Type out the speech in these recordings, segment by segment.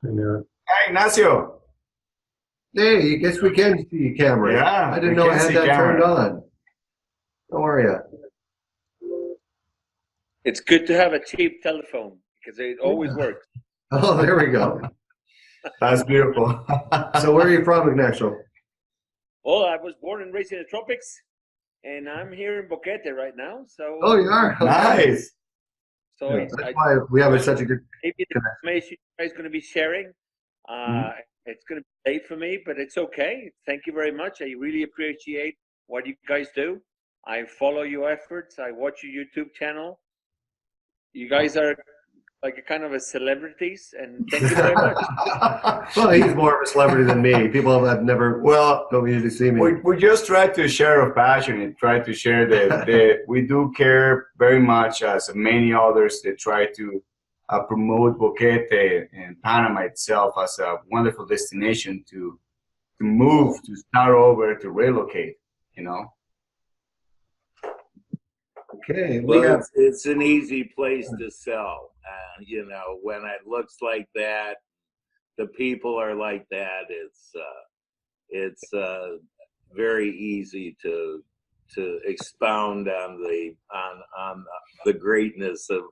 I know. Hi, Ignacio. Hey, I guess we can see cameras. I Yeah, didn't we know I can had see that turned camera. on. How are you? It's good to have a cheap telephone because it always Yeah. works. Oh, there we go. That's beautiful. So where are you from, Ignacio? Well, I was born and raised in the tropics, and I'm here in Boquete right now. Oh, you are? Okay. Nice. So Yeah, that's why we have well, such a good maybe the connection. information you guys going to be sharing, Mhm. uh, it's going to be late for me, but it's okay. Thank you very much. I really appreciate what you guys do. I follow your efforts. I watch your YouTube channel. You guys are like a kind of a celebrities, and thank you very much. Well, he's more of a celebrity than me. People have never Well, don't usually see me. we just try to share our passion and try to share the we do care very much as many others that try to promote Boquete and Panama itself as a wonderful destination to move, to start over, to relocate, you know. Okay, we Well, have it's an easy place to sell. You know, when it looks like that, the people are like that. It's very easy to expound on the greatness of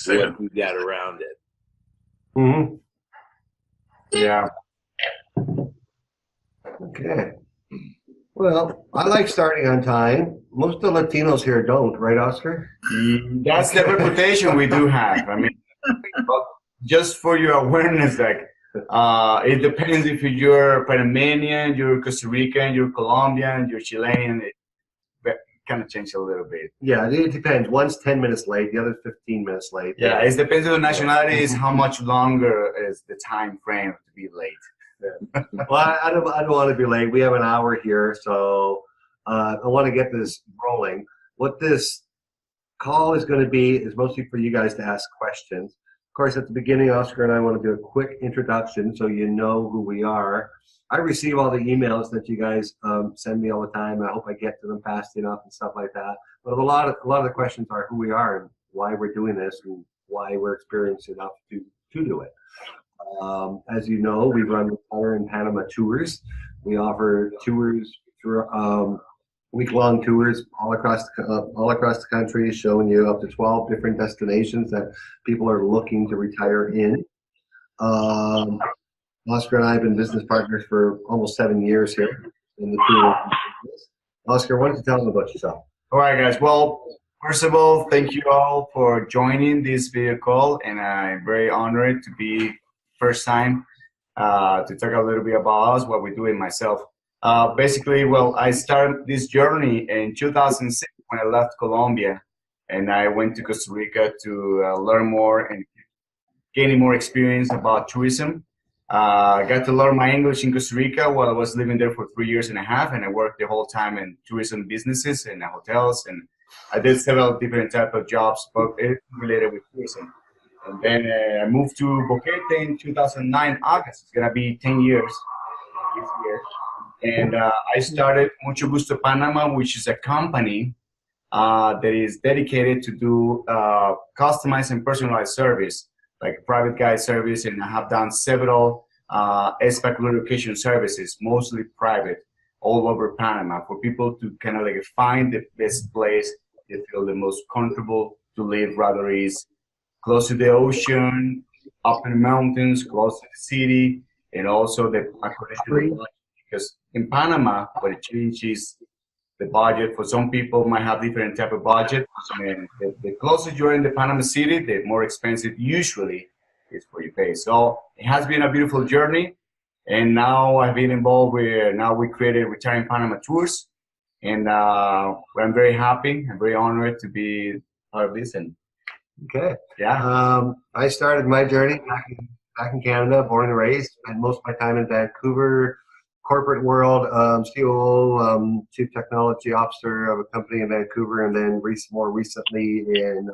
what you got around it. mhm. Yeah. Okay. Well, I like starting on time. Most of the Latinos here don't, right, Oscar? That's the reputation we do have. I mean, but just for your awareness, like it depends if you're Panamanian, you're Costa Rican, you're Colombian, you're Chilean. It kind of changes a little bit. Yeah, it depends. One's 10 minutes late, the other's 15 minutes late. Yeah, it depends on the nationality. Is how much longer is the time frame to be late. Well, I don't want to be late. We have an hour here, so I want to get this rolling. What this call is going to be is mostly for you guys to ask questions. Of course, at the beginning, Oscar and I want to do a quick introduction so you know who we are. I receive all the emails that you guys send me all the time. I hope I get to them fast enough and stuff like that. But a lot of the questions are who we are and why we're doing this and why we're experienced enough to do it. As you know, we run the Color in Panama Tours. We offer tours through week-long tours all across the country, showing you up to 12 different destinations that people are looking to retire in. Um, Oscar and I have been business partners for almost 7 years here in the tour business. Oscar, why don't you tell them about yourself? All right, guys. Well, first of all, thank you all for joining this video call, and I'm very honored to be first time to talk a little bit about us, what we do, and myself. Basically, well, I started this journey in 2006 when I left Colombia, and I went to Costa Rica to learn more and gaining more experience about tourism. I got to learn my English in Costa Rica while I was living there for 3 years and a half, and I worked the whole time in tourism businesses and hotels, and I did several different type of jobs, but it related with tourism. And then I moved to Boquete in 2009 August. It's gonna be 10 years this year, and I started Mucho Gusto Panama, which is a company that is dedicated to do customized and personalized service, like private guide service, and I have done several SPAC relocation services, mostly private, all over Panama, for people to kind of like find the best place they feel the most comfortable to live, rather is close to the ocean, up in the mountains, close to the city, and also the according to the budget. Because in Panama, what it changes the budget for some people might have different type of budget. And the closer you're in the Panama City, the more expensive usually is for you pay. So it has been a beautiful journey, and now I've been involved with. Now we created Retiring Panama Tours, and I'm very happy. I'm very honored to be part of this. And Okay. yeah, I started my journey back in Canada, born and raised, spent most of my time in Vancouver, corporate world, COO, Chief Technology Officer of a company in Vancouver, and then more recently in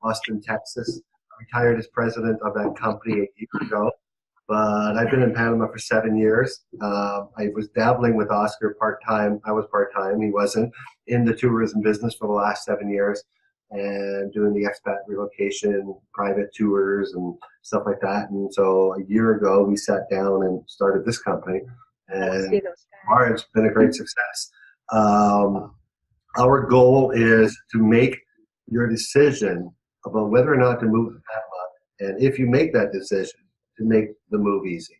Austin, Texas. I retired as president of that company 8 years ago, but I've been in Panama for 7 years. I was dabbling with Oscar part-time. I was part-time. He wasn't in the tourism business for the last 7 years. and doing the expat relocation, private tours and stuff like that. And so a year ago, we sat down and started this company, and it's been a great success. Our goal is to make your decision about whether or not to move to Panama, and if you make that decision, to make the move easy.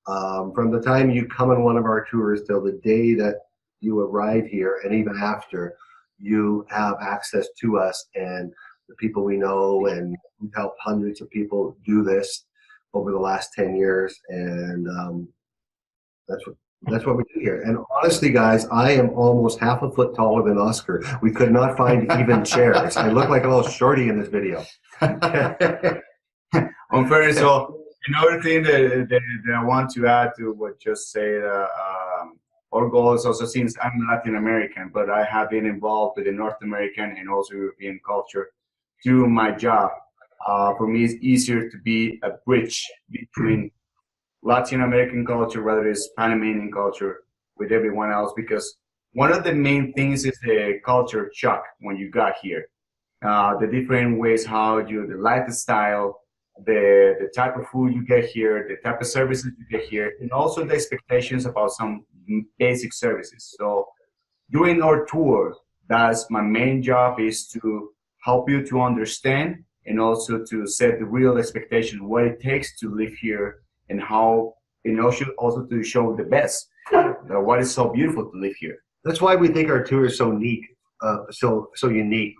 From the time you come on one of our tours till the day that you arrive here, and even after, you have access to us and the people we know, and we've helped hundreds of people do this over the last 10 years, and that's what we do here. And honestly, guys, I am almost half a foot taller than Oscar. We could not find even chairs. I look like a little shorty in this video. Unfair. So another thing that I want to add to what just said, our goal is also, since I'm Latin American, but I have been involved with the North American and also European culture through my job. For me, it's easier to be a bridge between Latin American culture, whether it's Panamanian culture, with everyone else, because one of the main things is the culture shock when you got here. The different ways how the lifestyle, the type of food you get here, the type of services you get here, and also the expectations about some basic services. So during our tour, that's my main job, is to help you to understand and also to set the real expectation, what it takes to live here, and how, also to show the best, what is so beautiful to live here. That's why we think our tour is so unique. So unique.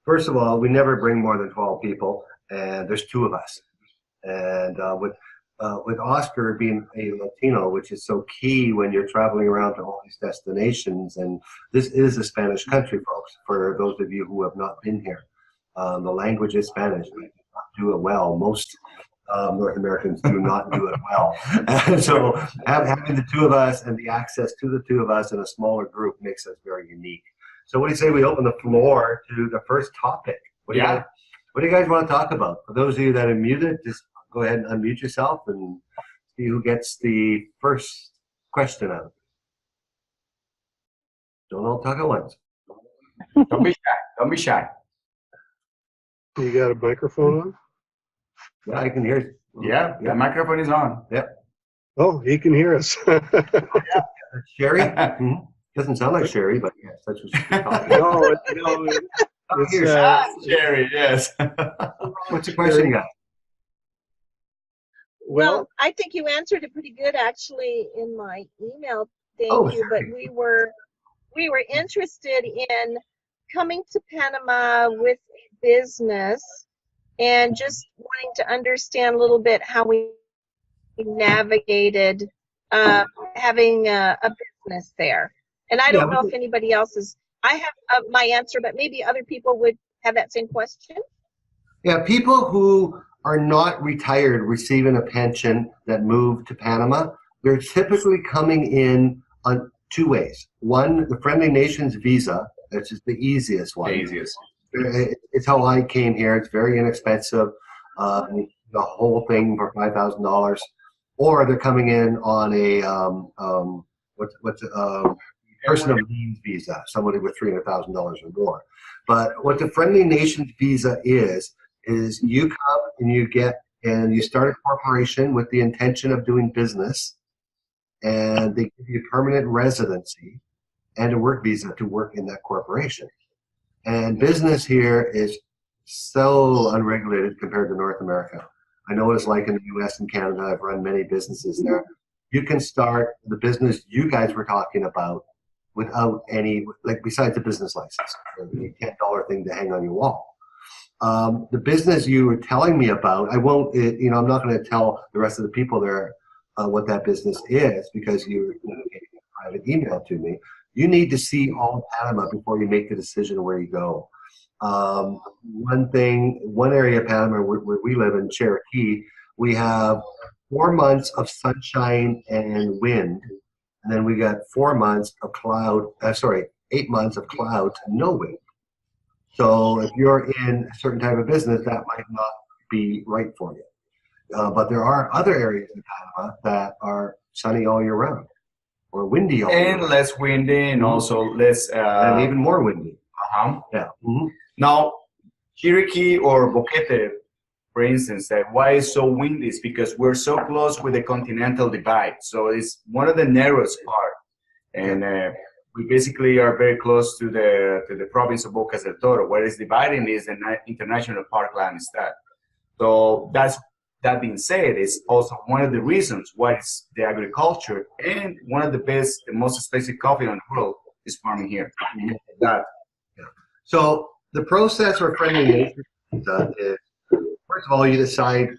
First of all, we never bring more than 12 people, and there's 2 of us. And with Oscar being a Latino, which is so key when you're traveling around to all these destinations, and this is a Spanish country, folks, for those of you who have not been here. The language is Spanish. We do not do it well. Most North Americans do not do it well. And so having the 2 of us and the access to the 2 of us in a smaller group makes us very unique. So what do you say we open the floor to the first topic? What do you guys want to talk about? For those of you that are muted, just go ahead and unmute yourself and see who gets the first question out. Don't all talk at once. Don't be shy. Don't be shy. You got a microphone on? Yeah, I can hear you. Yeah, the microphone is on. Yep. Oh, he can hear us. Sherry? Doesn't sound like Sherry, but yes, that's what she's talking No, it's Jerry, yes. What's the question you got? well, I think you answered it pretty good actually in my email. Thank Oh, you. But we were interested in coming to Panama with business and just wanting to understand a little bit how we navigated having a business there. And I don't know if anybody else is. I have my answer, but maybe other people would have that same question. Yeah, people who are not retired receiving a pension that moved to Panama, they're typically coming in on 2 ways. One, the Friendly Nations visa, which is the easiest one. The easiest. It's how I came here. It's very inexpensive. The whole thing for $5,000. Or they're coming in on a person of means visa, somebody with $300,000 or more. But what the Friendly Nations visa is you come and you start a corporation with the intention of doing business, and they give you permanent residency and a work visa to work in that corporation. And business here is so unregulated compared to North America. I know what it's like in the US and Canada. I've run many businesses there. You can start the business you guys were talking about without any, besides a business license, the $10 thing to hang on your wall. The business you were telling me about, I'm not going to tell the rest of the people there what that business is, because you gave a private email to me. You need to see all of Panama before you make the decision where you go. One area of Panama where we live in Cherokee, we have 4 months of sunshine and wind, and then we got 4 months of 8 months of clouds and no wind. So if you're in a certain type of business, that might not be right for you. But there are other areas in Panama that are sunny all year round, or windy all year round. And less windy, and also less. And even more windy. Uh-huh. Yeah. Mm-hmm. Now, Chiriquí or Boquete, for instance, why it's so windy is because we're so close with the continental divide. So it's one of the narrowest part, and we basically are very close to the province of Bocas del Toro. Where it's dividing is the international parkland instead. So that being said, it's also one of the reasons why it's the agriculture and one of the best, the most expensive coffee in the world is farming here. That. So the process for friendly nature is, first of all, you decide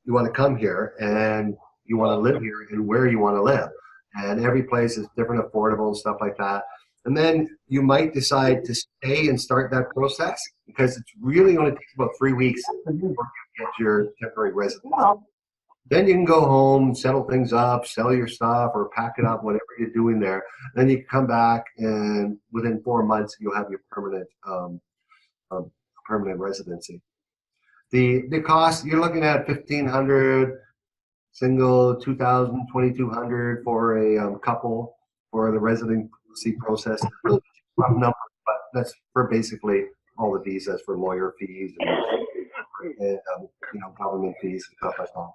you want to come here and you want to live here and where you want to live. And every place is different, affordable and stuff like that. And then you might decide to stay and start that process because it's really only takes about 3 weeks before you get your temporary residence. Then you can go home, settle things up, sell your stuff or pack it up, whatever you're doing there. Then you can come back and within 4 months you'll have your permanent residency. The cost, you're looking at $1,500 single, $2,000, $2,200 for a couple for the residency process. Rough number, but that's for basically all the visas for lawyer fees and government fees and stuff like that.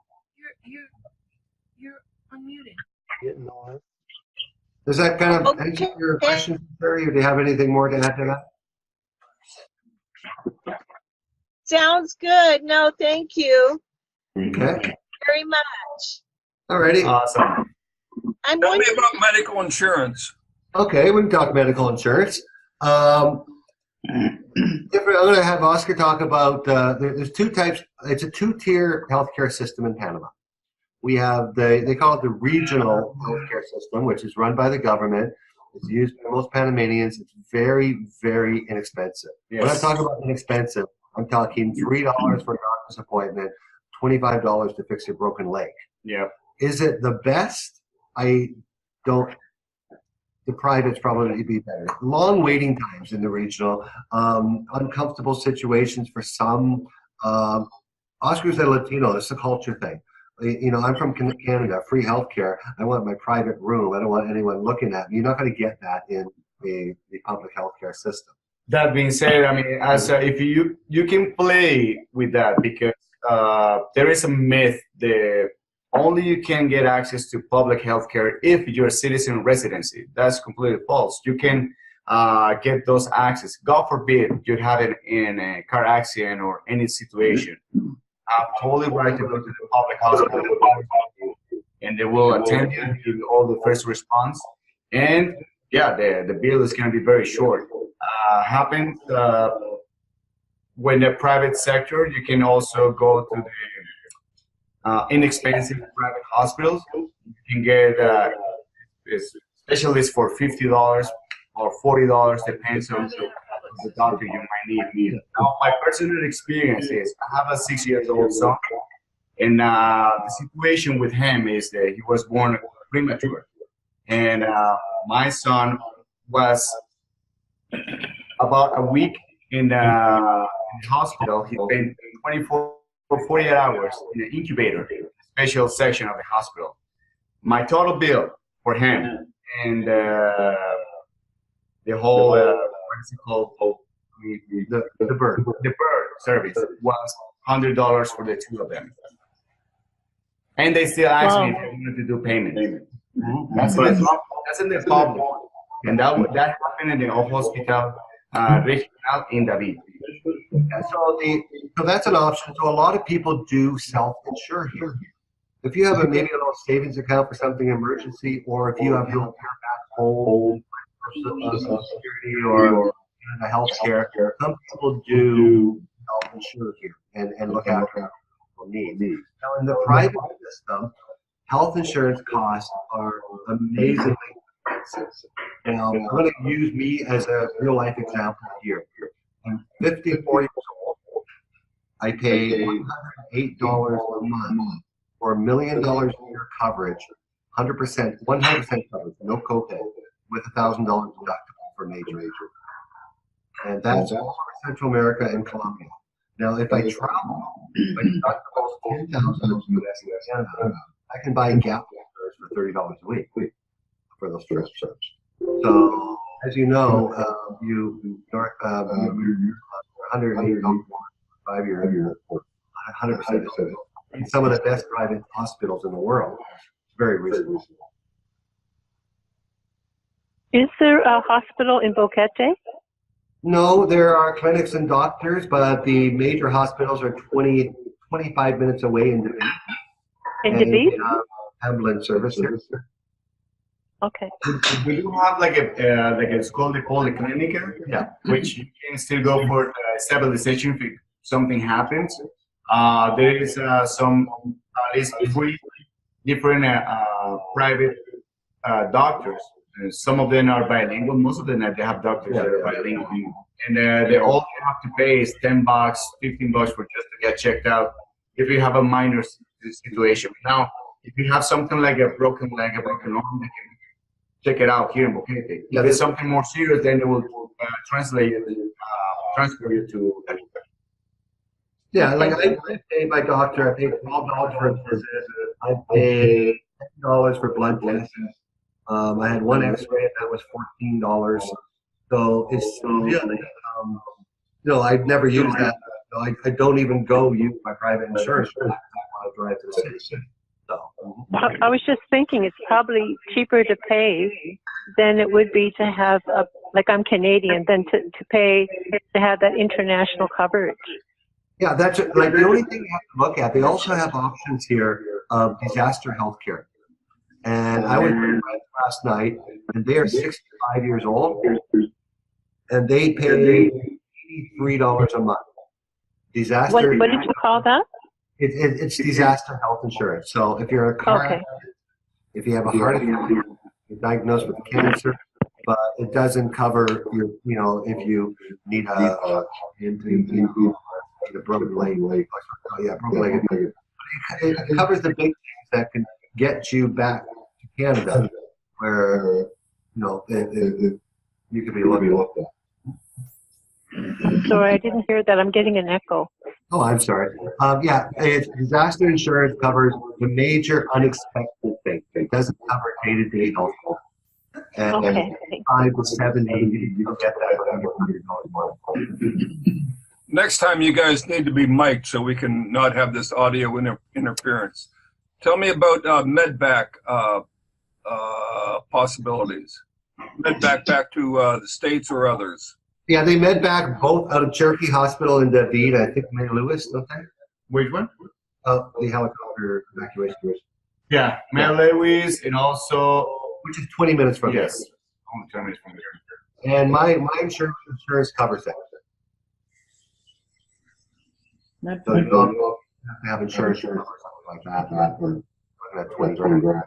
You're unmuted. Getting on. Does that kind of answer your question, Terry, or do you have anything more to add to that? Sounds good. No, thank you Okay. very much. Alrighty. Awesome. I'm Tell me wondering, about medical insurance. Okay, we can talk medical insurance. I'm going to have Oscar talk about, there's two types, it's a two-tier healthcare system in Panama. We have they call it the regional healthcare system, which is run by the government. It's used by most Panamanians. It's very, very inexpensive. Yes. When I talk about inexpensive, I'm talking $3 for a doctor's appointment, $25 to fix your broken leg. Yeah. Is it the best? I don't. The private's probably be better. Long waiting times in the regional, uncomfortable situations for some. Oscar's a Latino. It's a culture thing. I'm from Canada, free healthcare. I want my private room. I don't want anyone looking at me. You're not going to get that in the public healthcare system. That being said, I mean, as if you can play with that because there is a myth that only you can get access to public healthcare if you're a citizen residency. That's completely false. You can get those access. God forbid you have it in a car accident or any situation. Have totally right to go to the public hospital and they will attend you and give you all the first response. And yeah, the bill is going to be very short. Happens when the private sector, you can also go to the inexpensive private hospitals. You can get a specialist for $50 or $40, depends on the doctor you might need. Now, my personal experience is I have a 6-year-old son, and the situation with him is that he was born premature. And my son was about a week in the hospital. He spent 24 or 48 hours in an incubator, special section of the hospital. My total bill for him and the whole, what is it called? The bird service was $100 for the two of them. And they still asked me if I wanted to do payment. That's in the public. And that happened in the hospital regional in David. So that's an option. So a lot of people do self-insure here. If you have maybe a little savings account for something emergency, or if you have health care back home, Social Security or the health care, some people do self-insure here and look after people needs. Now in the private system, health insurance costs are amazingly expensive. Now I'm going to use me as a real life example here. I'm 54 years old. I pay $108 a month for $1 million a year coverage, 100% coverage, no copay, with $1,000 deductible for major injury. And that's all over Central America and Colombia. Now, if I travel, my deductible is $10,000 US and Canada. I can buy gap insurance for $30 a week for those trips. So, as you know, $108 for 5 years, 100%. In some of the best private hospitals in the world. It's very reasonable. Is there a hospital in Boquete? No, there are clinics and doctors, but the major hospitals are 25 minutes away in David. In And David? we have ambulance service here. Okay. We do have like it's called the polyclinica, Yeah. which you can still go for stabilization if something happens. There is some at least 3 different private doctors. Some of them are bilingual. Most of them they have doctors that are bilingual, and they all you have to pay is $10, $15 for just to get checked out if you have a minor situation. Now, if you have something like a broken leg, a broken arm, they can check it out here in Boquete. Yeah, if it's something more serious, then they will transfer you to. Yeah, like I pay my doctor, I pay $12 for a visit, I pay $10 for blood tests. I had one X-ray and that was $14. So it's really, I've never used that. I don't even go use my private insurance for that. I want to drive to the city. So. I was just thinking it's probably cheaper to pay than it would be to have like I'm Canadian, than to pay to have that international coverage. Yeah, that's like the only thing you have to look at. They also have options here of disaster health care. And I was with friends last night, and they are 65 years old, and they pay $83 a month. Disaster. What did you call that? It's disaster health insurance. So if you're a car accident, if you have a heart attack, you're diagnosed with cancer, but it doesn't cover your, if you need a broken leg. Broken leg. It covers the big things that can get you back to Canada, where you could be looked at. Sorry, I didn't hear that. I'm getting an echo. Oh, I'm sorry. Disaster insurance covers the major unexpected things. It doesn't cover day-to-day health. And 5 to 7 days, you'll get that $100 Next time, you guys need to be mic'd so we can not have this audio interference. Tell me about medvac possibilities. Medvac back to the States or others. Yeah, they med back both out of Cherokee Hospital in David. I think Mary Lewis, don't they? Which one? Oh, the helicopter evacuation. Yeah, Mary Lewis, and also Which is 20 minutes from yes, only 20 minutes from there. And my insurance covers that. So you don't have to have insurance or something like that. We're looking at 20 grand.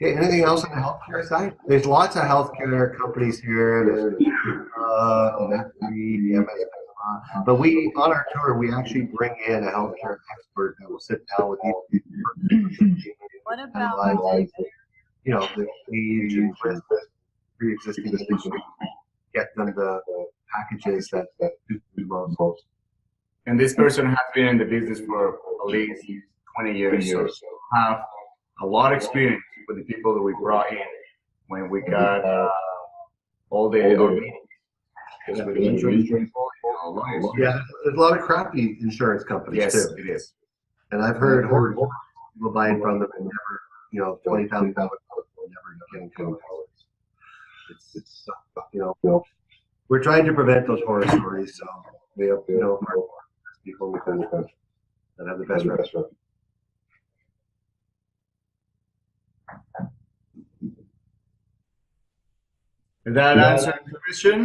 Okay, anything else on the healthcare side? There's lots of healthcare companies here. There's but we, on our tour, we actually bring in a healthcare expert that will sit down with you. What about the age and risk, pre-existing conditions, get them the packages that do the most. And this person has been in the business for at least 20 years, so have a lot of experience with the people that we brought in when we got all the meetings. Because with the insurance people, yeah, there's a lot of crappy insurance companies yes, too. it is. And I've heard horror stories, people buying from them and never, $20,000 will never get into it. It's we're trying to prevent those horror stories, so we have people that have the best restaurant. Did that answer the question?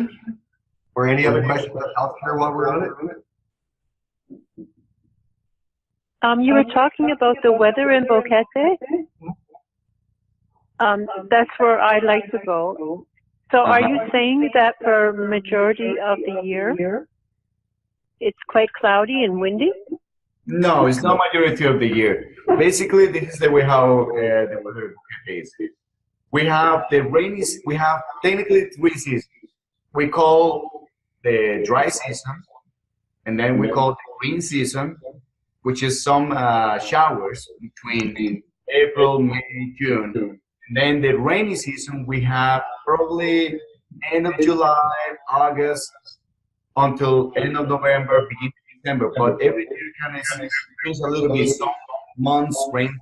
Or any other questions about healthcare while we're on it? You were talking about the weather in Boquete. That's where I'd like to go. So are you saying that for majority of the year, it's quite cloudy and windy? No, it's not majority of the year. Basically, this is the way how the weather is. We have we have technically 3 seasons. We call the dry season, and then we call the green season, which is some showers between April, May, June, And then the rainy season, we have probably end of July, August, until end of November, beginning of December. But every year kind of changes a little bit. Some months rain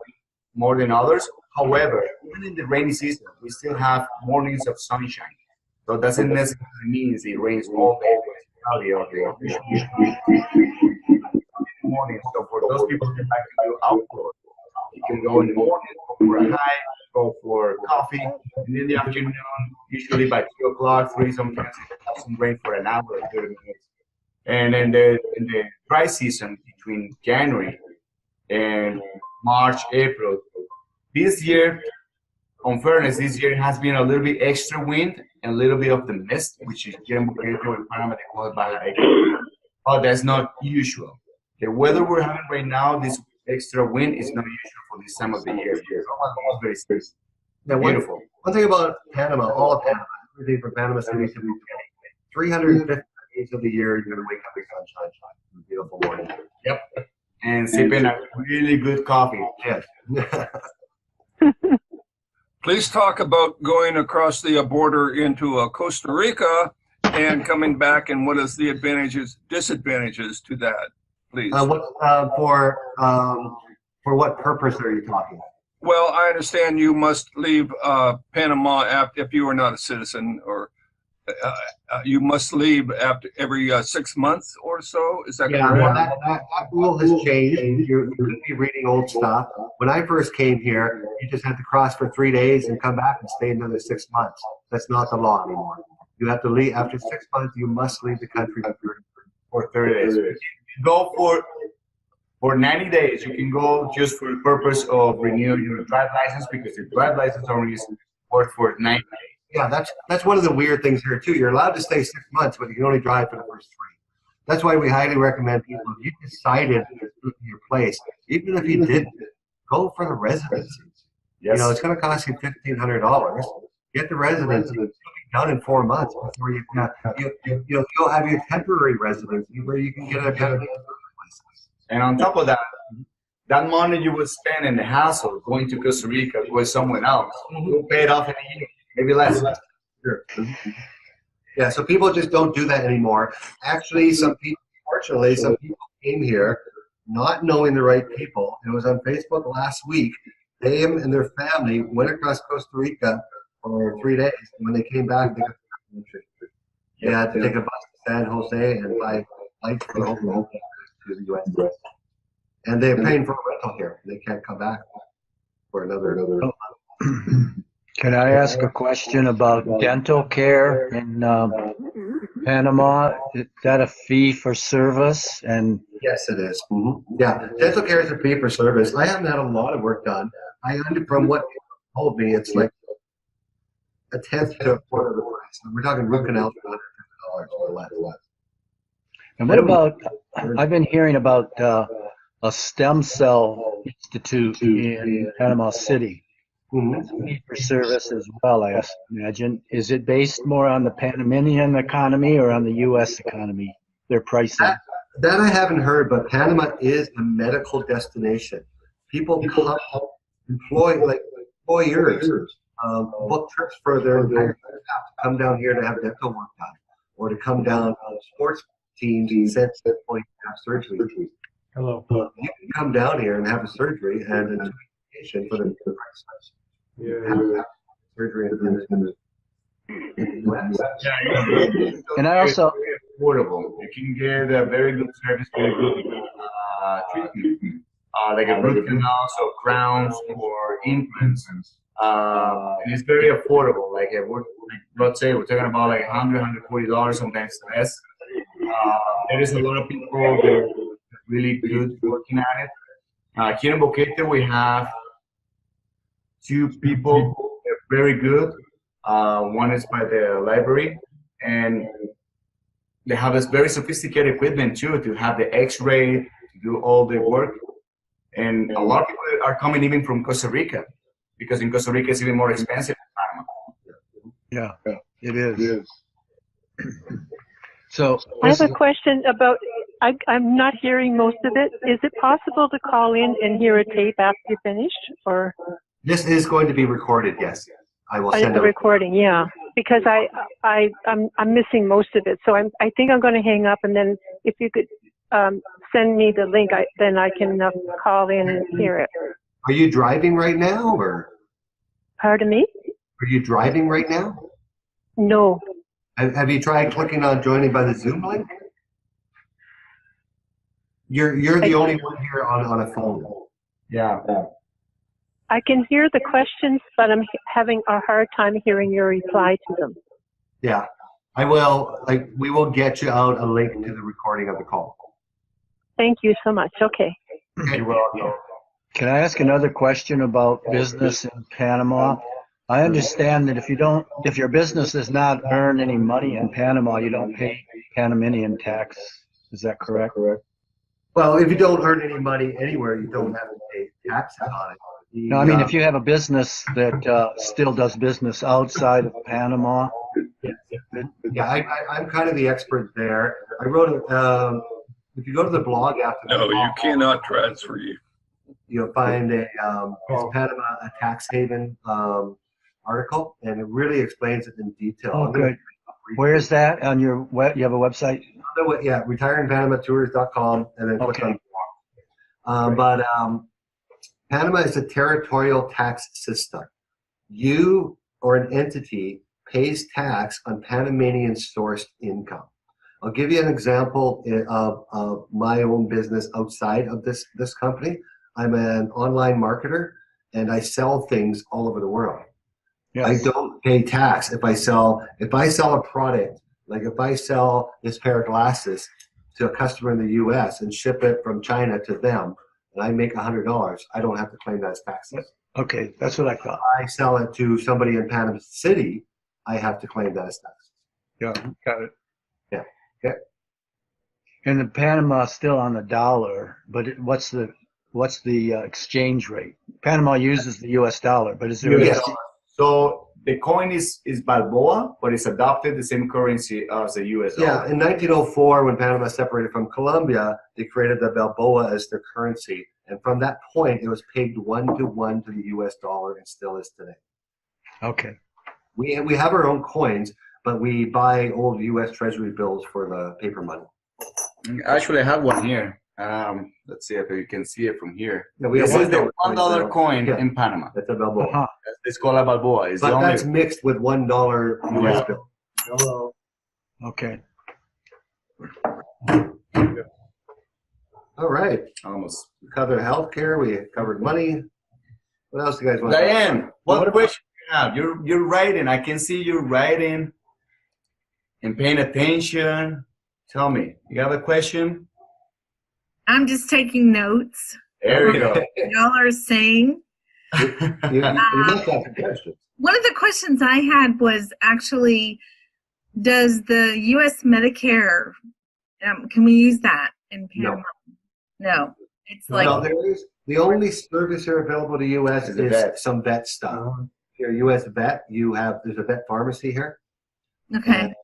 more than others. However, even in the rainy season, we still have mornings of sunshine. So it doesn't necessarily mean it rains all day. Morning. So for those people who like to do outdoor, you can go in the morning, go for a hike, go for coffee, and in the afternoon, usually by 2 o'clock, 3, sometimes it has some rain for an hour or 30 minutes. And in the dry season between January and March, April, this year, on fairness, this year has been a little bit extra wind and a little bit of the mist, which is here in Panama, they call it Rica. But that's not usual. The weather we're having right now, this extra wind, is not usual for this time of the year. It's almost very Yeah, beautiful. One thing about Panama, all of Panama, everything from Panama City to 350 days of the year, you're going to wake up in sunshine. Beautiful morning. Yep. And sipping a really good coffee. Yes. Please talk about going across the border into Costa Rica and coming back, and what is the advantages, disadvantages to that, please? For what purpose are you talking? Well, I understand you must leave Panama if you are not a citizen, or you must leave after every 6 months or so. Is that correct? Well, that rule has changed. You could be reading old stuff. When I first came here, you just had to cross for 3 days and come back and stay another 6 months. That's not the law anymore. You have to leave after 6 months. You must leave the country For 30 days. You can go for 90 days. You can go just for the purpose of renewing your drive license, because your drive license only is worth for 90 days. Yeah, that's one of the weird things here too. You're allowed to stay 6 months, but you can only drive for the first 3. That's why we highly recommend people, if you decided to move to your place, even if you didn't, go for the residency. Yes. You know, it's going to cost you $1,500. Get the residency. It'll be done in 4 months before you'll have your temporary residency where you can get a temporary license. And on top of that, that money you would spend in the hassle going to Costa Rica or somewhere else, you'll pay it off in a year, maybe less. Sure. Yeah, so people just don't do that anymore. Actually, fortunately, some people came here not knowing the right people. It was on Facebook last week. They and their family went across Costa Rica for 3 days. And when they came back, they had to take a bus to San Jose and buy flights for the whole to the U.S. And they're paying for a rental here. They can't come back for another month. Can I ask a question about dental care in Panama? Is that a fee for service? And yes, it is. Mm-hmm. Yeah, dental care is a fee for service. I haven't had a lot of work done. From what people told me, it's like a tenth to a quarter of the price. We're talking root canals for $150 or less. And what about? I've been hearing about a stem cell institute in Panama City. That's a fee for service as well, I imagine. Is it based more on the Panamanian economy or on the U.S. economy? Their pricing. That I haven't heard, but Panama is a medical destination. People come, employers book trips for their entire staff to come down here to have dental work done, or to come down on sports teams and send employees to have surgery. Hello. You can come down here and have a surgery and a patient for the price. Yeah. Surgery in the US. And I also affordable. You can get a very good service, very good treatment, like a root canal, so crowns or implants. And it's very affordable. Let's say we're talking about like $100, $140, sometimes less. There is a lot of people that are really good working at it. Here in Boquete, we have 2 people that are very good. One is by the library, and they have this very sophisticated equipment too, to have the X-ray, to do all the work. And a lot of people are coming even from Costa Rica, because in Costa Rica it's even more expensive than Panama. Yeah, it is. So I have a question about, I'm not hearing most of it. Is it possible to call in and hear a tape after you finished? Or This is going to be recorded, yes. I will send The it. recording, yeah, because I'm missing most of it. So I think I'm going to hang up, and then if you could send me the link, then I can call in and hear it. Are you driving right now, or Pardon me? are you driving right now? No. Have you tried clicking on joining by the Zoom link? You're the only one here on a phone. Yeah. I can hear the questions, but I'm having a hard time hearing your reply to them. Yeah, I will. We will get you out a link to the recording of the call. Thank you so much. Okay. You're welcome. Can I ask another question about business in Panama? I understand that if your business does not earn any money in Panama, you don't pay Panamanian tax. Is that correct? Well, if you don't earn any money anywhere, you don't have to pay taxes on it. No, I mean, if you have a business that still does business outside of Panama. Yeah, I'm kind of the expert there. I wrote if you go to the blog after No, you cannot transfer you. You'll find a Panama a tax haven article, and it really explains it in detail. Oh, good. Where is that on your web? You have a website? Yeah, retiringpanamatours.com, and then click on blog. Panama is a territorial tax system. You or an entity pays tax on Panamanian sourced income. I'll give you an example of my own business outside of this company. I'm an online marketer, and I sell things all over the world. Yes. I don't pay tax if I sell a product, like if I sell this pair of glasses to a customer in the U.S. and ship it from China to them, and I make $100, I don't have to claim that as taxes. Okay, that's what I thought. If I sell it to somebody in Panama City, I have to claim that as taxes. Yeah, got it. Yeah. Okay. And the Panama still on the dollar, but what's the exchange rate? Panama uses the U.S. dollar, but is there? So the coin is Balboa, but it's adopted the same currency as the U.S. dollar. Yeah, in 1904, when Panama separated from Colombia, they created the Balboa as their currency, and from that point, it was pegged 1-to-1 to the U.S. dollar, and still is today. Okay. We have our own coins, but we buy old U.S. Treasury bills for the paper money. Actually, I have one here. Let's see if you can see it from here. Yeah, this is the $1 coin in Panama. That's a Balboa. Uh-huh. It's called a Balboa. But that's mixed with $1 U.S. bill. Hello. Okay. All right. Almost. We covered healthcare. We covered money. What else do you guys want? Diane, what question do you have? You're writing. I can see you writing and paying attention. Tell me, you have a question? I'm just taking notes. There you go. Y'all are saying. You must have questions. One of the questions I had was actually, does the U.S. Medicare, can we use that in Panama? No. It's like. No, there is. The only service here available to U.S. is some vet stuff. If you're a U.S. vet, there's a vet pharmacy here. Okay. And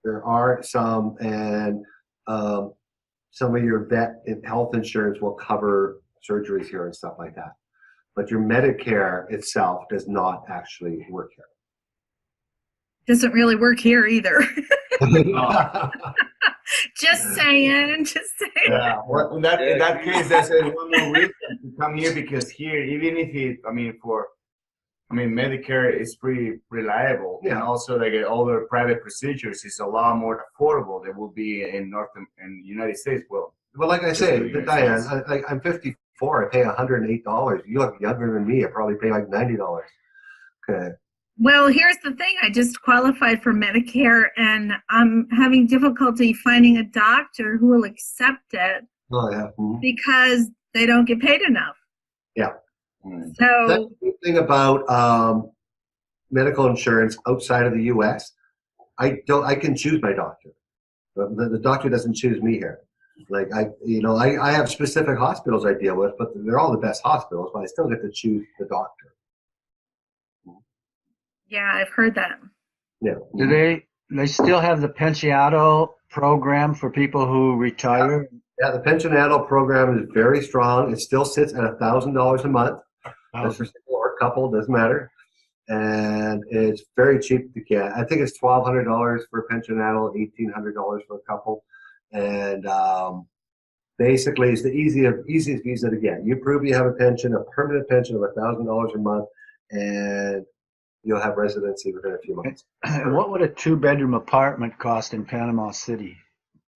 there are some, and some of your vet health insurance will cover surgeries here and stuff like that. But your Medicare itself does not actually work here. Doesn't really work here either. Just saying. Yeah. Well, in that case, that's one more reason to come here, because here, even if Medicare is pretty reliable, and also like all the private procedures is a lot more affordable than will be in the United States. Well, like I say, Diane, I'm 54. I pay $108. You look younger than me. I probably pay like $90. Okay. Well, here's the thing. I just qualified for Medicare, and I'm having difficulty finding a doctor who will accept it because they don't get paid enough. Yeah. So that's the thing about medical insurance outside of the U.S. I can choose my doctor. The doctor doesn't choose me here. Like I have specific hospitals I deal with, but they're all the best hospitals. But I still get to choose the doctor. Yeah, I've heard that. Yeah. Do they still have the pensionado program for people who retire? Yeah, the pensionado program is very strong. It still sits at $1,000 a month. That's for single or couple, doesn't matter. And it's very cheap to get. I think it's $1,200 for a pension adult, $1,800 for a couple. And basically, it's the easiest visa to get. You prove you have a pension, a permanent pension of $1,000 a month, and you'll have residency within a few months. And what would a 2-bedroom apartment cost in Panama City?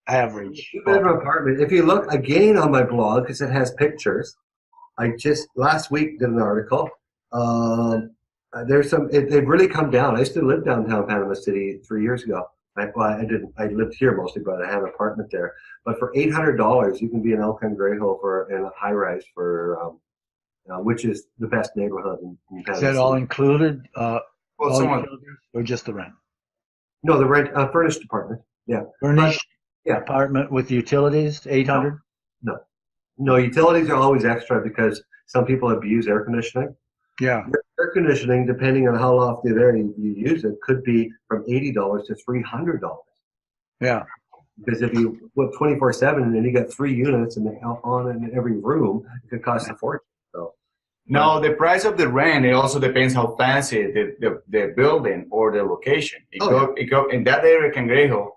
Average. 2-bedroom apartment. If you look again on my blog, because it has pictures, I just last week did an article. There's some. They've really come down. I used to live downtown Panama City 3 years ago. I didn't. I lived here mostly, but I had an apartment there. But for $800, you can be in El Cangrejo in a high rise for, which is the best neighborhood in Panama Is that City. all included? Well, Or just the rent? No, the rent, furnished apartment. Yeah. Furnished Yeah. apartment with utilities, 800? No, utilities are always extra because some people abuse air conditioning. Yeah. Air conditioning, depending on how often you use it, could be from $80 to $300. Yeah. Because if you put 24/7 and then you got 3 units and on in every room, it could cost a fortune. So no, the price of the rent, it also depends how fancy the building or the location. It go in that area, Cangrejo,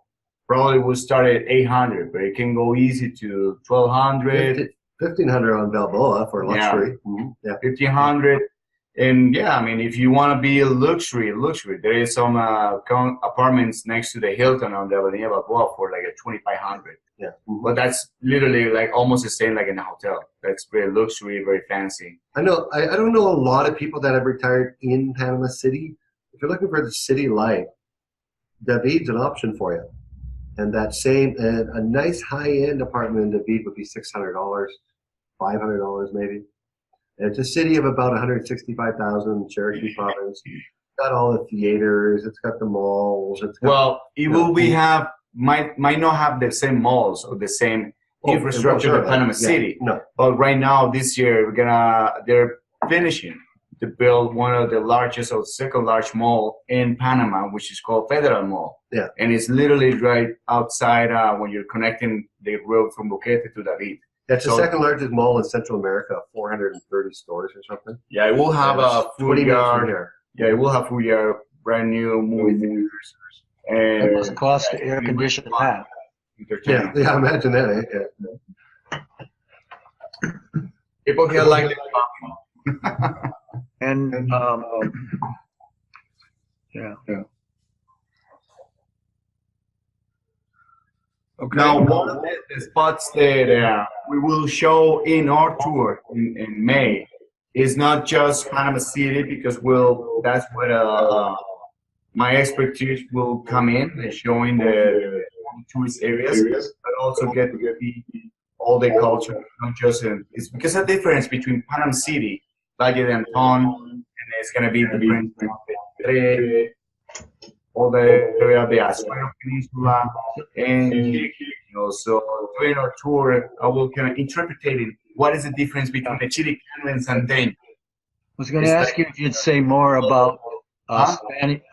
probably will start at 800, but it can go easy to 1,200, 1,500 on Balboa for luxury. Yeah. 1,500. And yeah, I mean, if you want to be luxury, there is some apartments next to the Hilton on the Avenida Balboa for like a 2,500. Yeah. But that's literally like almost the same like in a hotel. That's very luxury, very fancy. I know. I don't know a lot of people that have retired in Panama City. If you're looking for the city life, David's an option for you. And and a nice high-end apartment in David would be $600, $500 maybe. And it's a city of about 165,000, Cherokee Province. It's got all the theaters. It's got the malls. It will might not have the same malls or the same infrastructure that Panama City. No. But right now, this year, they're finishing to build one of the largest or second large mall in Panama, which is called Federal Mall. Yeah. And it's literally right outside when you're connecting the road from Boquete to David. That's the second largest mall in Central America, 430 stores or something. Yeah, it will have a food yard. Here. Yeah, it will have food yard, brand new movie theaters. And That must cost to air condition that. Yeah, imagine that. Eh? Yeah. People here like the And yeah. Okay. Now, one of the spots that we will show in our tour in May is not just Panama City, because that's where my expertise will come in and showing the tourist areas, but also get to see all the culture, not just it's because of the difference between Panama City, Valle de Anton, and it's going to be different all the area of the Azuero Peninsula, and so during our tour, I will kind of interpreting what is the difference between the Chile Canyon and Santain. I was going to ask you if you'd say more about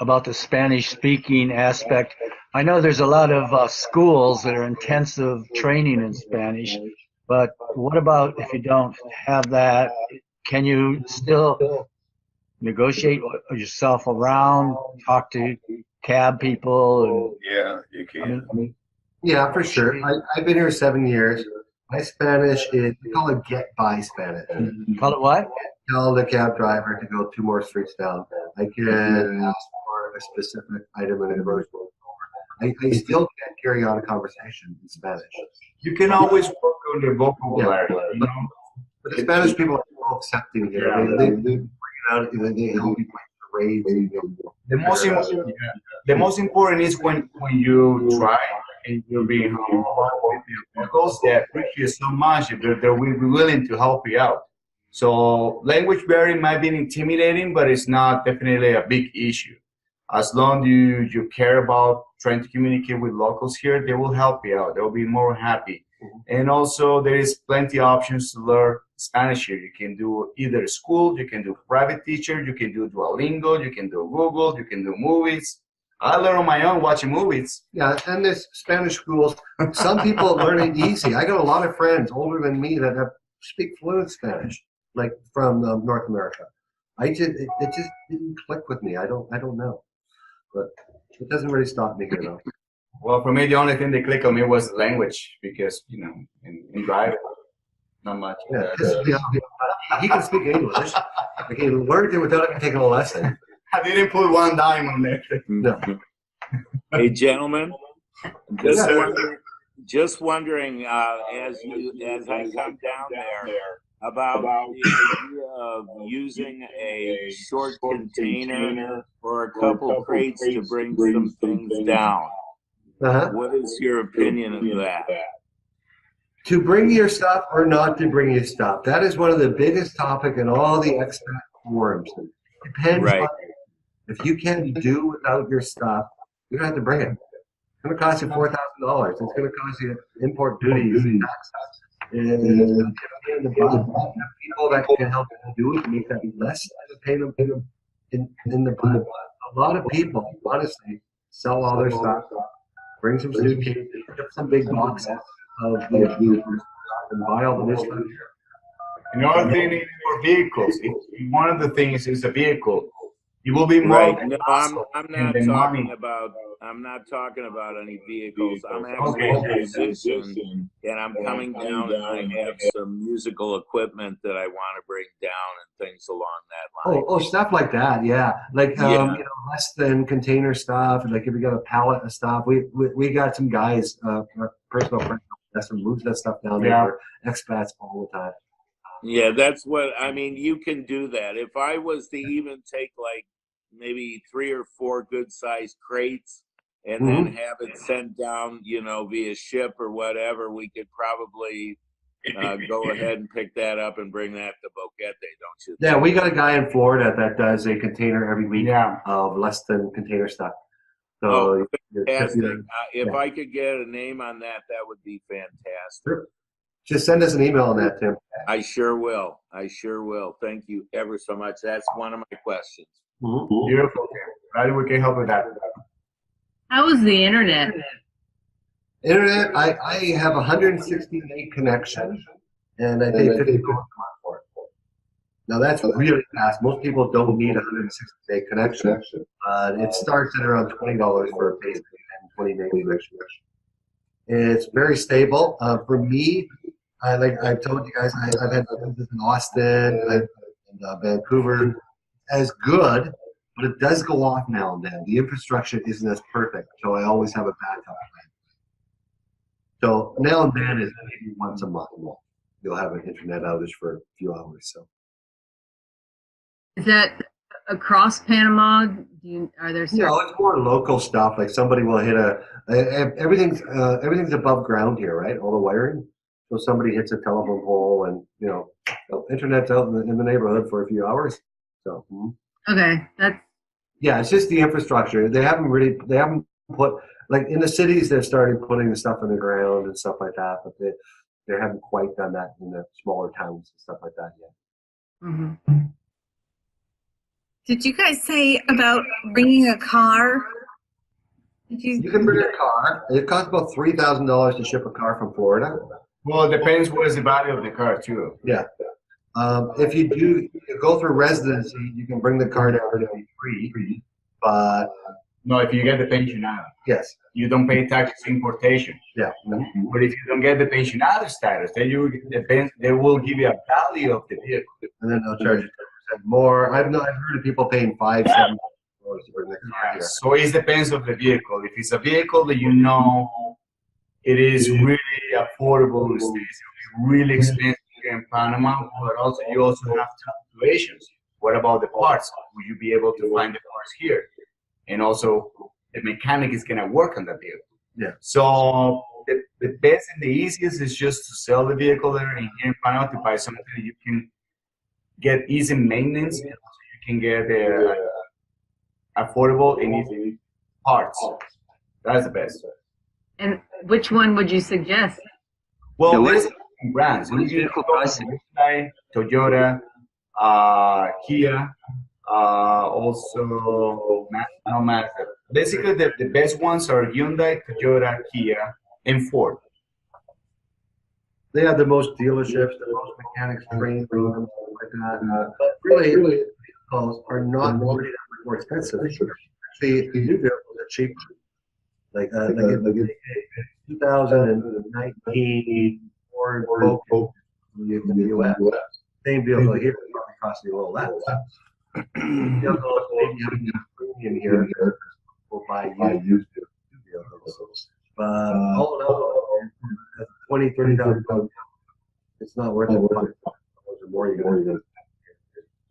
about the Spanish-speaking aspect. I know there's a lot of schools that are intensive training in Spanish, but what about if you don't have that? Can you still negotiate yourself around, talk to cab people? Yeah, you can. Yeah, for sure. I've been here 7 years. My Spanish is, we call it get by Spanish. Call it what? Tell the cab driver to go 2 more streets down. I can ask for a specific item in a grocery store. I still can't carry on a conversation in Spanish. You can always work on the vocabulary. Yeah, but the Spanish people are so accepting here. Yeah. They bring it out. They help you raise. The most important is when you try and you're being humble with the locals. They appreciate so much. They're willing to help you out. So language barrier might be intimidating, but it's not definitely a big issue. As long as you care about trying to communicate with locals here, they will help you out. They'll be more happy. And also there is plenty of options to learn Spanish here. You can do either school, you can do private teacher, you can do Duolingo, you can do Google, you can do movies. I learn on my own watching movies. Yeah, and there's Spanish schools. Some people learn it easy. I got a lot of friends older than me that speak fluent Spanish, like from North America. it just didn't click with me. I don't know, but it doesn't really stop me here though. Well, for me, the only thing that clicked on me was language because, in driving, not much. Yeah, he can speak English. Like he learned it without even taking a lesson. I didn't put one dime on there. No. Hey, gentlemen, just wondering, as I come down there, about the idea of using a short container or a couple crates to bring some things down. What is your opinion of that? To bring your stuff or not to bring your stuff. That is one of the biggest topic in all the expat forums. It depends on if you can't do without your stuff, you don't have to bring it. It's going to cost you $4,000. It's going to cost you import duties and taxes. And it's going to get in the butt. People that can help you do it, make that less of a pain in the butt. A lot of people, honestly, sell all their stuff, bring some suitcases, get some big boxes of the and buy all the new stuff here. Another thing is for vehicles. One of the things is a vehicle. You will be more. No, I'm not talking about any vehicles. I'm actually a musician, and I'm coming down, and I have some musical equipment that I want to bring down and things along that line. Oh, stuff like that, yeah. Like less than container stuff. Like if we got a pallet of stuff, we got some guys, personal friends, that moves that stuff down there for expats all the time. Yeah, that's what I mean. You can do that. If I was to even take like maybe 3 or 4 good-sized crates and then have it sent down, via ship or whatever, we could probably go ahead and pick that up and bring that to Boquete, don't you? Yeah, we got a guy in Florida that does a container every week of less than container stuff. So fantastic. If I could get a name on that, that would be fantastic. Sure. Just send us an email on that, Tim. I sure will. Thank you ever so much. That's one of my questions. Beautiful. Glad we can help with that. How is the internet? Internet, I have 160 meg connection, and I pay $50 a month for it. Now that's really fast. Most people don't need 160 meg connection. It starts at around $20 for a basic and 20 meg connection. It's very stable. For me, like I've told you guys, I've had businesses in Austin and Vancouver. As good, but it does go off now and then. The infrastructure isn't as perfect, so I always have a backup plan. So now and then is maybe once a month. You'll have an internet outage for a few hours. So is that across Panama? Are there? No, it's more local stuff. Like somebody will hit everything's above ground here, right? All the wiring. So somebody hits a telephone pole, and internet's out in the neighborhood for a few hours. So okay, it's just the infrastructure. They haven't put, like in the cities, they're starting putting the stuff on the ground and stuff like that, but they haven't quite done that in the smaller towns and stuff like that yet. Mm-hmm. Did you guys say about bringing a car? You can bring a car. It costs about $3,000 to ship a car from Florida. Well, it depends what is the value of the car too. Yeah. If you go through residency, you can bring the car down to be free, but no, if you get the pensionado, yes, you don't pay taxes importation. Yeah, but if you don't get the pensionado status, then they will give you a value of the vehicle, and then they'll charge you 10% more. I've heard of people paying $5-7 to bring the car here. So it depends of the vehicle. If it's a vehicle that it is really affordable, it's really expensive in Panama, but also you also have fluctuations. What about the parts? Will you be able to find the parts here? And also, the mechanic is going to work on the vehicle. Yeah. So the best and the easiest is just to sell the vehicle there here in Panama to buy something that you can get easy maintenance, and also you can get affordable and easy parts. That's the best. And which one would you suggest? Well, there's brands. Toyota, Kia, also Mazda. Basically, the best ones are Hyundai, Toyota, Kia, and Ford. They have the most dealerships, the most mechanics trained, like that. But really, vehicles are not really that much more expensive. Actually, new vehicles are cheaper. Like in 2019 Ford Focus in the U.S. Same vehicle here is probably costing a little less. Vehicles maybe having a premium here will buy used vehicles. But all in all, $20,000-$30,000, it's not worth it. $5,000 or more you're going to.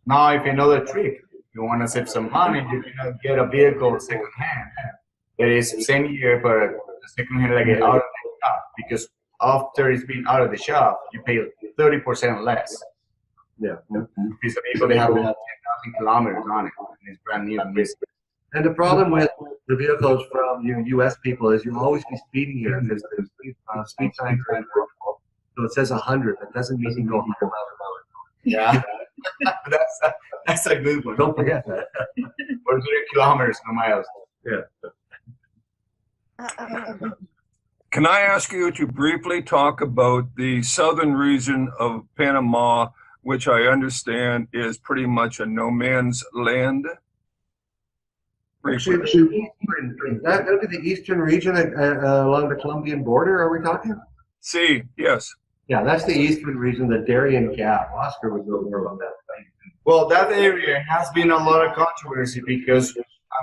Now, if you know the trick, you want to save some money, you can get a vehicle second hand. It is same year, but the second hand like out of the shop, because after it's been out of the shop, you pay 30% less. Yeah. It's a vehicle they have 10,000 kilometers on it, and it's brand new and risky. And the problem with the vehicles from you U.S. people is you'll always be speeding here because the speed signs are invisible. So it says 100. That doesn't mean you go 100 miles an hour. Yeah, that's a good one. Don't forget that. Or 0 kilometers, no miles. Yeah. Can I ask you to briefly talk about the southern region of Panama, which I understand is pretty much a no man's land? Actually, that would be the eastern region along the Colombian border, are we talking? See, yes. Yeah, that's the eastern region, the Darien Gap. Oscar would know more about that. Well, that area has been a lot of controversy because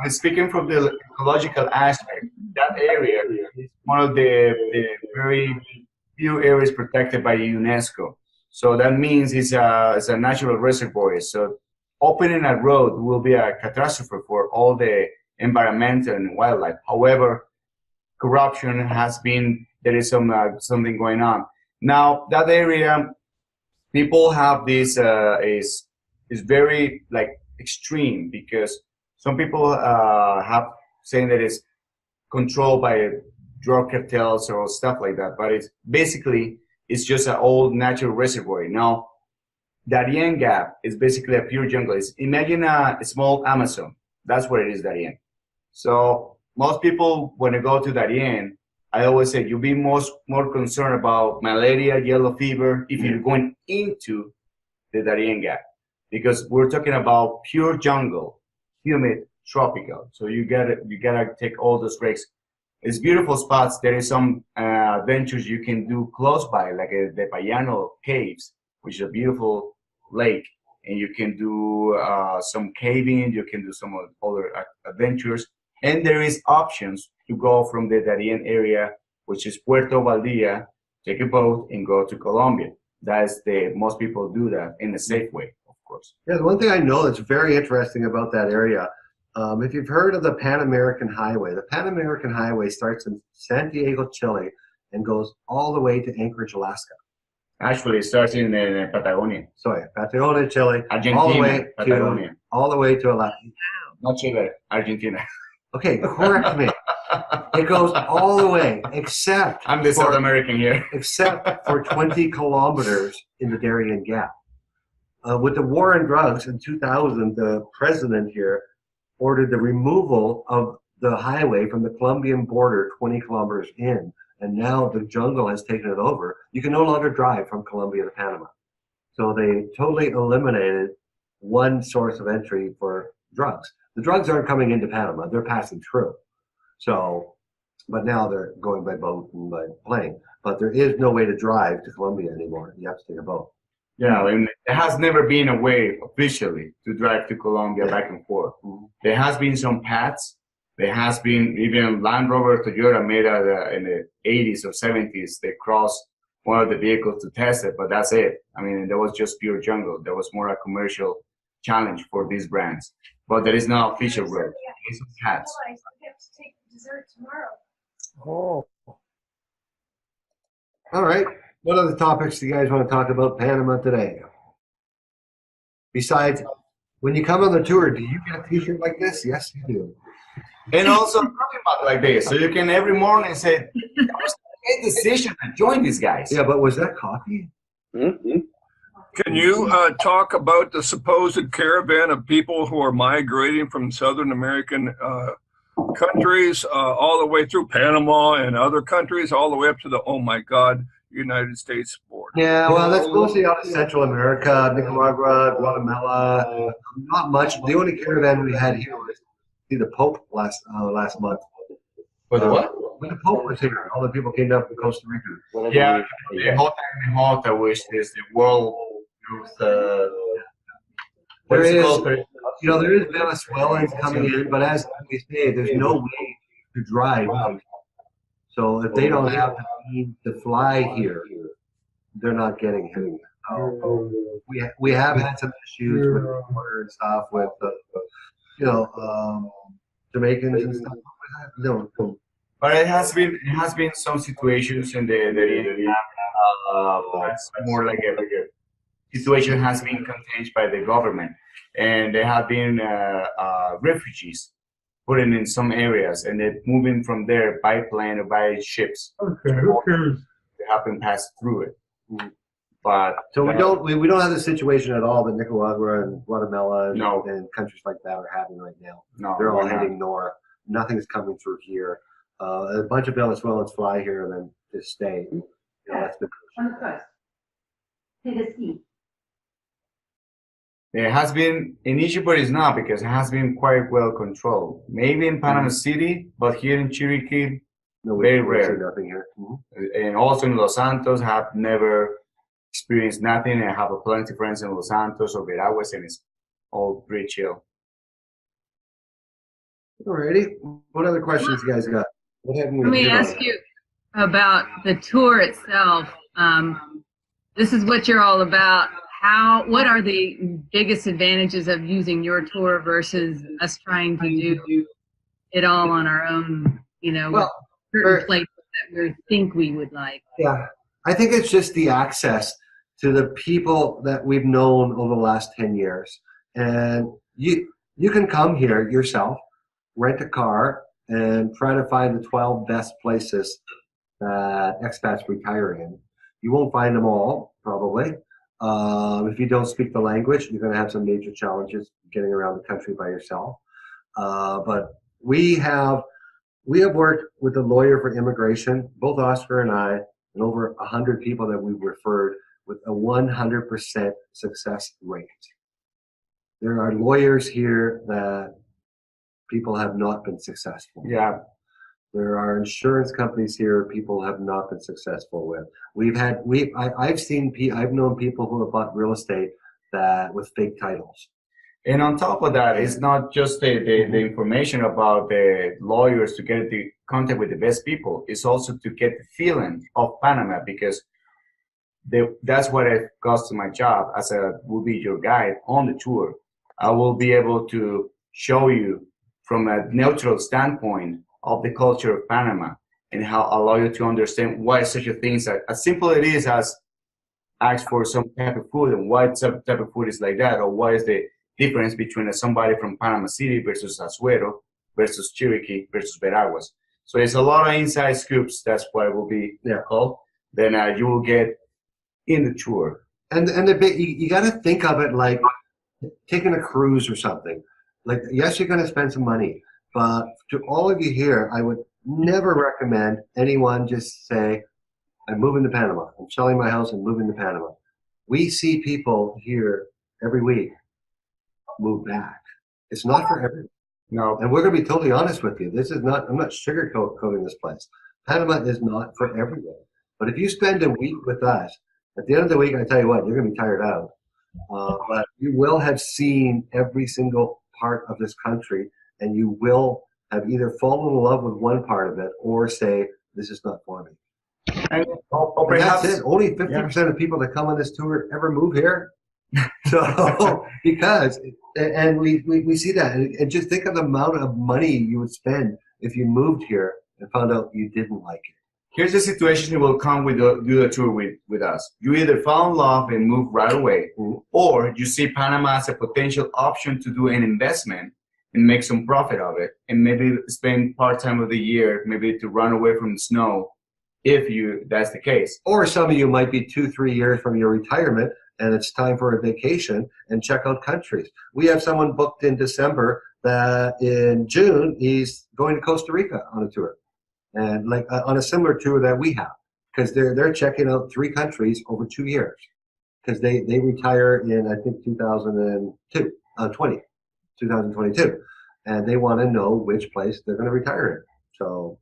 I'm speaking from the ecological aspect. That area is one of the very few areas protected by UNESCO. So that means it's a natural reservoir. So opening a road will be a catastrophe for all the environmental and wildlife. However, corruption has been, there is something going on. Now, that area, people have this, is very like extreme because some people have saying that it's controlled by drug cartels or stuff like that, but it's basically, it's just an old natural reservoir. Now, Darien Gap is basically a pure jungle. Imagine a small Amazon. That's what it is, Darien. So most people, when they go to Darien, I always say you'll be more concerned about malaria, yellow fever, if you're going into the Darien Gap, because we're talking about pure jungle, humid, tropical. So you gotta take all those risks. It's beautiful spots. There is some adventures you can do close by, like the Payano Caves, which is a beautiful lake, and you can do some caving. You can do some other adventures, and there is options to go from the Darien area, which is Puerto Valdivia, take a boat and go to Colombia. That's most people do that in a safe way, of course. Yeah, the one thing I know that's very interesting about that area, if you've heard of the Pan American Highway, the Pan American Highway starts in Santiago, Chile, and goes all the way to Anchorage, Alaska. Actually, it starts in Patagonia. Sorry, Patagonia, Chile, Argentina, all the way to Alaska. Not Chile, Argentina. Okay, correct me. It goes all the way, except I'm the South American here. Except for 20 kilometers in the Darien Gap. With the war on drugs in 2000, the president here ordered the removal of the highway from the Colombian border 20 kilometers in, and now the jungle has taken it over. You can no longer drive from Colombia to Panama. So they totally eliminated one source of entry for drugs. The drugs aren't coming into Panama, they're passing through. So, but now they're going by boat and by plane. But there is no way to drive to Colombia anymore. You have to take a boat. Yeah, and there has never been a way officially to drive to Colombia back and forth. Mm-hmm. There has been some paths. There has been even Land Rover Toyota made in the 80s or 70s. They crossed one of the vehicles to test it, but that's it. I mean, there was just pure jungle. There was more a commercial challenge for these brands. But there is no official road. There is some paths. I have to take dessert tomorrow. Oh. All right. What other topics do you guys want to talk about Panama today? Besides, when you come on the tour, do you get a t-shirt like this? Yes, you do. And also talking about like this, so you can every morning say, "That was a decision to join these guys." Yeah, but was that coffee? Mm-hmm. Can you talk about the supposed caravan of people who are migrating from Southern American countries all the way through Panama and other countries, all the way up to the, oh my God, United States border. Yeah, well, that's mostly out of Central America, Nicaragua, Guatemala. Not much. The only caravan we had here was see the Pope last month. For the what? When the Pope was here, all the people came down from Costa Rica. Yeah, the Malta, which is the World Youth. There is, there is Venezuelans coming in, but as we say, there's no way to drive. So if they don't have the means to fly here, they're not getting here. We have had some issues with the border and stuff with Jamaicans and stuff. No. But it has been some situations in the more like a situation has been contained by the government, and there have been refugees put in some areas, and they're moving from there by plane or by ships. Okay. They haven't passed through it. But so we don't have the situation at all that Nicaragua and Guatemala and countries like that are having right now. No, they're all heading north. Nothing's coming through here. A bunch of Venezuelans fly here and then just stay. That's been. There has been an issue, but it's not, because it has been quite well controlled. Maybe in Panama City, but here in Chiriquí, very rare. Nothing here. And also in Los Santos, have never experienced nothing. I have plenty of friends in Los Santos or Veraguas, and it's all pretty chill. Alrighty. What other questions you guys got? Let me ask you about the tour itself. This is what you're all about. What are the biggest advantages of using your tour versus us trying to do it all on our own, certain places that we think we would like? Yeah, I think it's just the access to the people that we've known over the last 10 years. And you can come here yourself, rent a car, and try to find the 12 best places that expats retire in. You won't find them all, probably. If you don't speak the language, you're going to have some major challenges getting around the country by yourself. But we have worked with a lawyer for immigration, both Oscar and I, and over 100 people that we've referred with a 100% success rate. There are lawyers here that people have not been successful. Yeah. There are insurance companies here people have not been successful with. I've known people who have bought real estate with fake titles. And on top of that, it's not just the information about the lawyers to get the contact with the best people. It's also to get the feeling of Panama, because that's what it costs to my job as will be your guide on the tour. I will be able to show you from a neutral standpoint of the culture of Panama, and how allow you to understand why such a thing as simple it is as ask for some type of food, and why type of food is like that, or what is the difference between somebody from Panama City versus Azuero versus Chiriquí versus Veraguas. So it's a lot of inside scoops. That's what it will be called. Then you will get in the tour. And you got to think of it like taking a cruise or something. Like, yes, you're going to spend some money, but to all of you here, I would never recommend anyone just say, I'm moving to Panama. I'm selling my house and moving to Panama. We see people here every week move back. It's not for everyone. No. And we're going to be totally honest with you. I'm not sugarcoating this place. Panama is not for everyone. But if you spend a week with us, at the end of the week, I tell you what, you're going to be tired out. But you will have seen every single part of this country, and you will have either fallen in love with one part of it or say, this is not for me. And that's it. Only 50% of people that come on this tour ever move here. So, and we see that. And just think of the amount of money you would spend if you moved here and found out you didn't like it. Here's the situation that will come do the tour with us. You either fall in love and move right away, or you see Panama as a potential option to do an investment and make some profit of it, and maybe spend part-time of the year, maybe to run away from the snow, that's the case. Or some of you might be 2-3 years from your retirement, and it's time for a vacation and check out countries. We have someone booked in December that in June, he's going to Costa Rica on a tour. And like on a similar tour that we have. because they're checking out 3 countries over 2 years because they retire in I think 2022, and they want to know which place they're going to retire in. So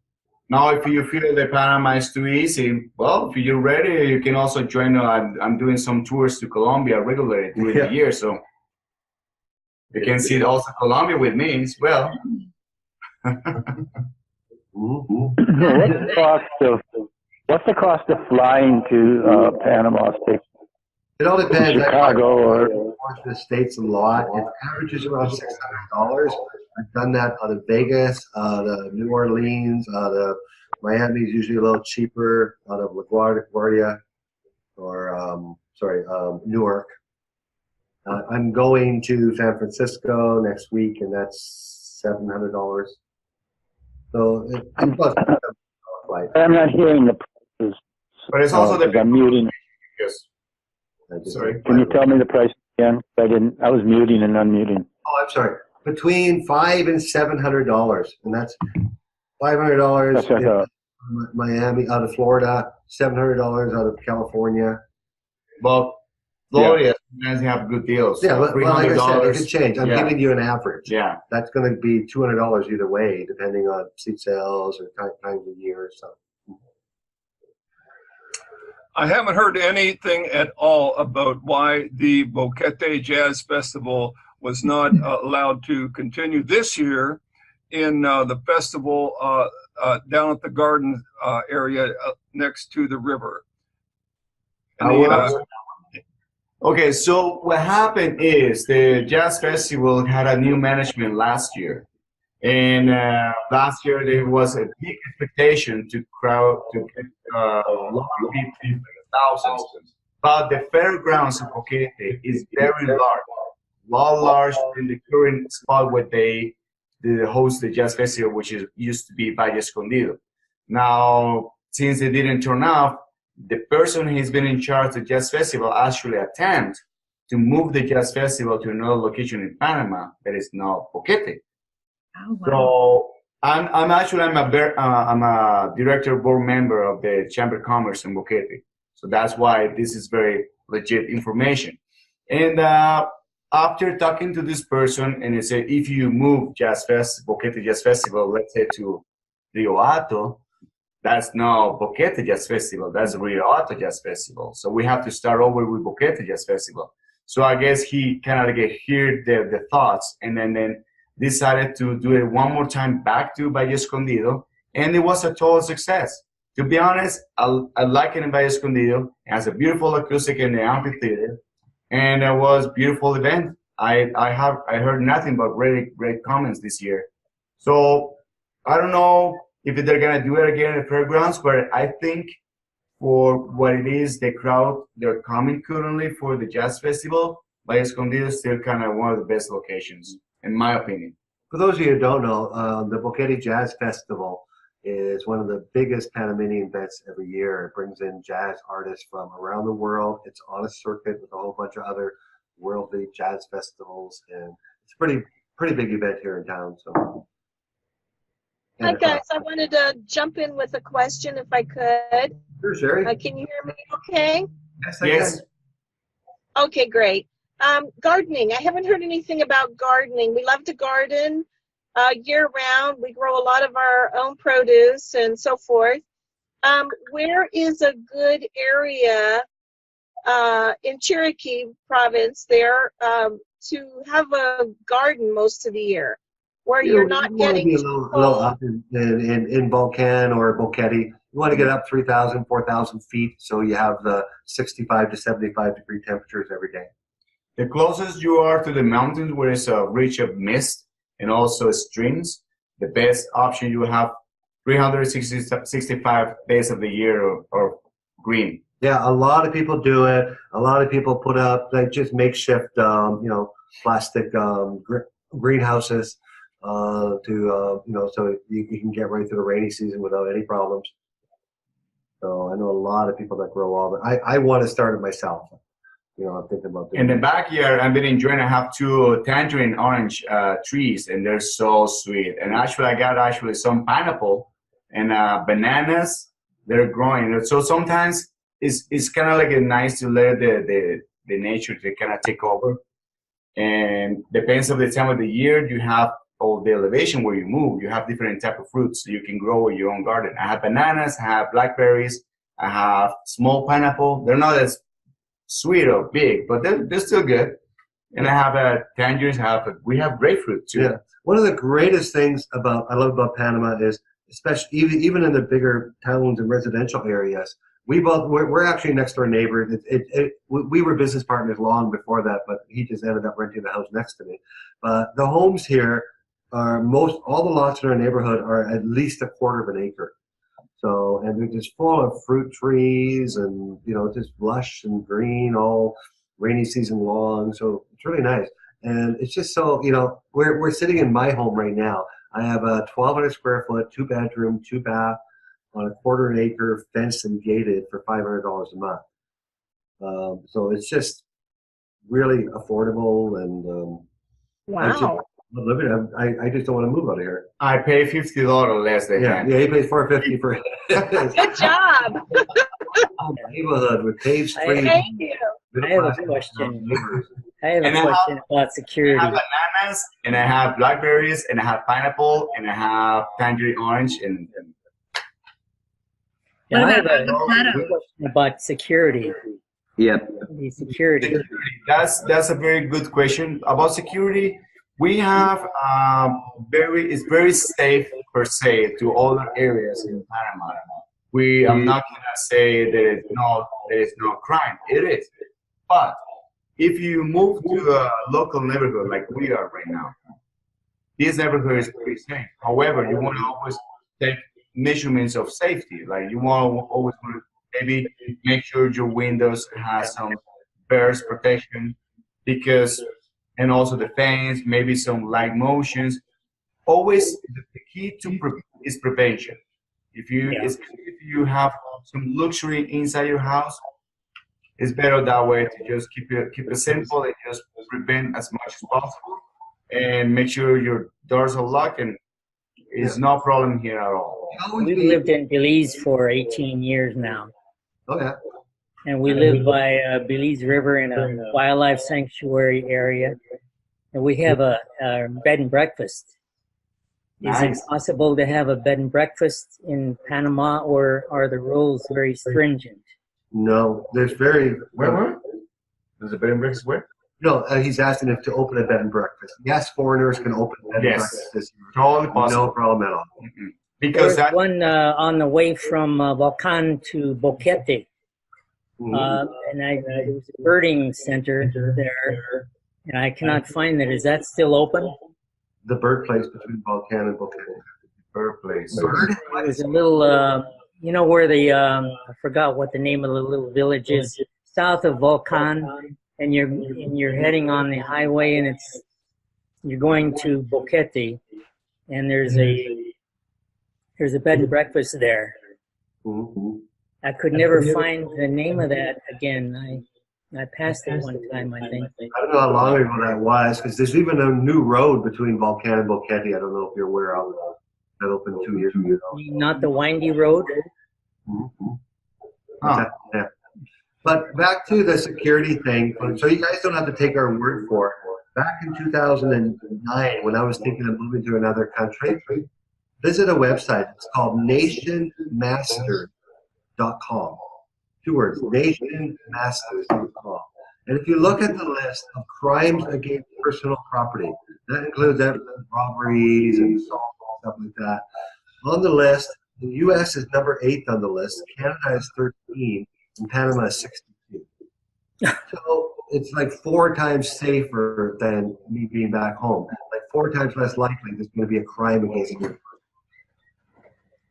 now, if you feel that Panama is too easy, well, if you're ready, you can also join. I'm doing some tours to Colombia regularly during the year, so you can see also Colombia with me as well. What's the cost of flying to Panama State? It all depends. Chicago or the States a lot. It averages around $600. I've done that out of Vegas, out of New Orleans, out of Miami is usually a little cheaper, out of LaGuardia, or Newark. I'm going to San Francisco next week, and that's $700. So I'm not hearing the prices. But it's also the I'm muting. Yes. Sorry. Can you tell me the price again? I was muting and unmuting. Oh, I'm sorry. Between $500 and $700, and that's $500 in Miami, out of Florida, $700 out of California. Well, Florida sometimes have good deals. Yeah, well, like I said, it could change. I'm giving you an average. Yeah, that's going to be $200 either way, depending on seat sales or times of year or something. I haven't heard anything at all about why the Boquete Jazz Festival was not allowed to continue this year in the festival down at the garden area next to the river. Okay, so what happened is the Jazz Festival had a new management last year. And last year there was a big expectation to get a lot of people, thousands. But the fairgrounds of Boquete is very large, a lot larger than the current spot where they host the Jazz Festival, which used to be Valle Escondido. Now, since it didn't turn out, the person who's been in charge of the Jazz Festival actually attempted to move the Jazz Festival to another location in Panama that is now Boquete. Oh, wow. So I'm a director board member of the Chamber of Commerce in Boquete. So that's why this is very legit information. And after talking to this person, and he said, if you move Boquete Jazz Festival, let's say to Rio Hato, that's not Boquete Jazz Festival, that's Rio Hato Jazz Festival. So we have to start over with Boquete Jazz Festival. So I guess he kind of heard the thoughts, and then decided to do it one more time back to Valle Escondido, and it was a total success. To be honest, I like it in Valle Escondido. It has a beautiful acoustic in the amphitheater, and it was a beautiful event. I heard nothing but great comments this year. So I don't know if they're gonna do it again at the fairgrounds, but I think for what it is, the crowd they're coming currently for the jazz festival, Valle Escondido is still kind of one of the best locations, in my opinion. For those of you who don't know, the Boquete Jazz Festival is one of the biggest Panamanian events every year. It brings in jazz artists from around the world. It's on a circuit with a whole bunch of other worldly jazz festivals, and it's a pretty big event here in town. So, hi guys, I wanted to jump in with a question if I could. Sure, Sherry. Can you hear me okay? Yes, I can. Okay, great. Gardening. I haven't heard anything about gardening. We love to garden year round. We grow a lot of our own produce and so forth. Where is a good area in Cherokee province there to have a garden most of the year where you're not getting a little up in Volcan or Boquete. You want to get up 3,000, 4,000 feet so you have the 65 to 75 degree temperatures every day. The closest you are to the mountains where it's a reach of mist and also streams, the best option you have 365 days of the year or green. Yeah, a lot of people do it. A lot of people put up like just makeshift, plastic greenhouses to so you can get right through the rainy season without any problems. So I know a lot of people that grow all that. I want to start it myself. I'm thinking about doing in the backyard. I've been enjoying. I have 2 tangerine orange trees, and they're so sweet. And actually, I got some pineapple and bananas. they're growing. So sometimes it's kind of like nice to let the nature to kind of take over. And depends on the time of the year, you have all the elevation where you move. You have different type of fruits you can grow in your own garden. I have bananas, I have blackberries, I have small pineapple. They're not as sweet or big, but they're still good. And I have tangerines. We have grapefruit too. Yeah. One of the greatest things I love about Panama is, especially even in the bigger towns and residential areas, we're actually next door neighbors. We were business partners long before that, but he just ended up renting the house next to me. But the homes here are all the lots in our neighborhood are at least a quarter of an acre. So, and they're just full of fruit trees and, just lush and green all rainy season long. So it's really nice. And it's just so, we're sitting in my home right now. I have a 1,200 square foot, 2-bedroom, 2-bath on a quarter an acre, fenced and gated for $500 a month. So it's just really affordable and wow. I just don't want to move out of here. I pay $50 less than him. Yeah, he pays $450 for Good job. neighborhood with paved streets. Thank you. I have a question. I have a question about security. I have bananas, and I have blackberries, and I have pineapple, and I have tangerine orange, and Yeah, I have a question about security. Yep. The security. That's a very good question about security. We have it's very safe per se to other areas in Panama. I'm not gonna say there is no crime. It is, but if you move to a local neighborhood like we are right now, this neighborhood is pretty safe. However, you want to always take measurements of safety. Like you always want to maybe make sure your windows has some burst protection, and also the fans, maybe some light motions. Always the key is prevention. If you have some luxury inside your house, it's better that way to just keep it simple and just prevent as much as possible, and make sure your doors are locked, and it's no problem here at all. We've lived in Belize for 18 years now. Oh yeah. And we live by Belize River in a wildlife sanctuary area, and we have a bed and breakfast. Is it possible to have a bed and breakfast in Panama, or are the rules very stringent? No, there's very. Where? There's a bed and breakfast where? No, he's asking if to open a bed and breakfast. Yes, foreigners can open bed and breakfast this year. Totally possible. No problem at all. Mm-hmm. Because there's one on the way from Volcan to Boquete. And there was a birding center there, and I cannot find that. Is that still open? The bird place between Volcan and Boquete. Bird place. There's a little, where I forgot what the name of the little village is, south of Volcan, and you're heading on the highway, and you're going to Boquete, and there's a bed and breakfast there. Mm-hmm. I could never find the name of that again. I passed it one time, I think. I don't know how long ago that was, because there's even a new road between Volcan and Boquete. I don't know if you're aware of that. Opened 2 years ago. Not the windy road? Mm-hmm. Yeah. But back to the security thing. So you guys don't have to take our word for it. Back in 2009, when I was thinking of moving to another country, visit a website. It's called nationmasters.com. 2 words, nationmasters.com. And if you look at the list of crimes against personal property, that includes robberies and assault and stuff like that. On the list, the U.S. is number 8 on the list. Canada is 13, and Panama is 62. So it's like 4 times safer than me being back home. Like 4 times less likely there's going to be a crime against you.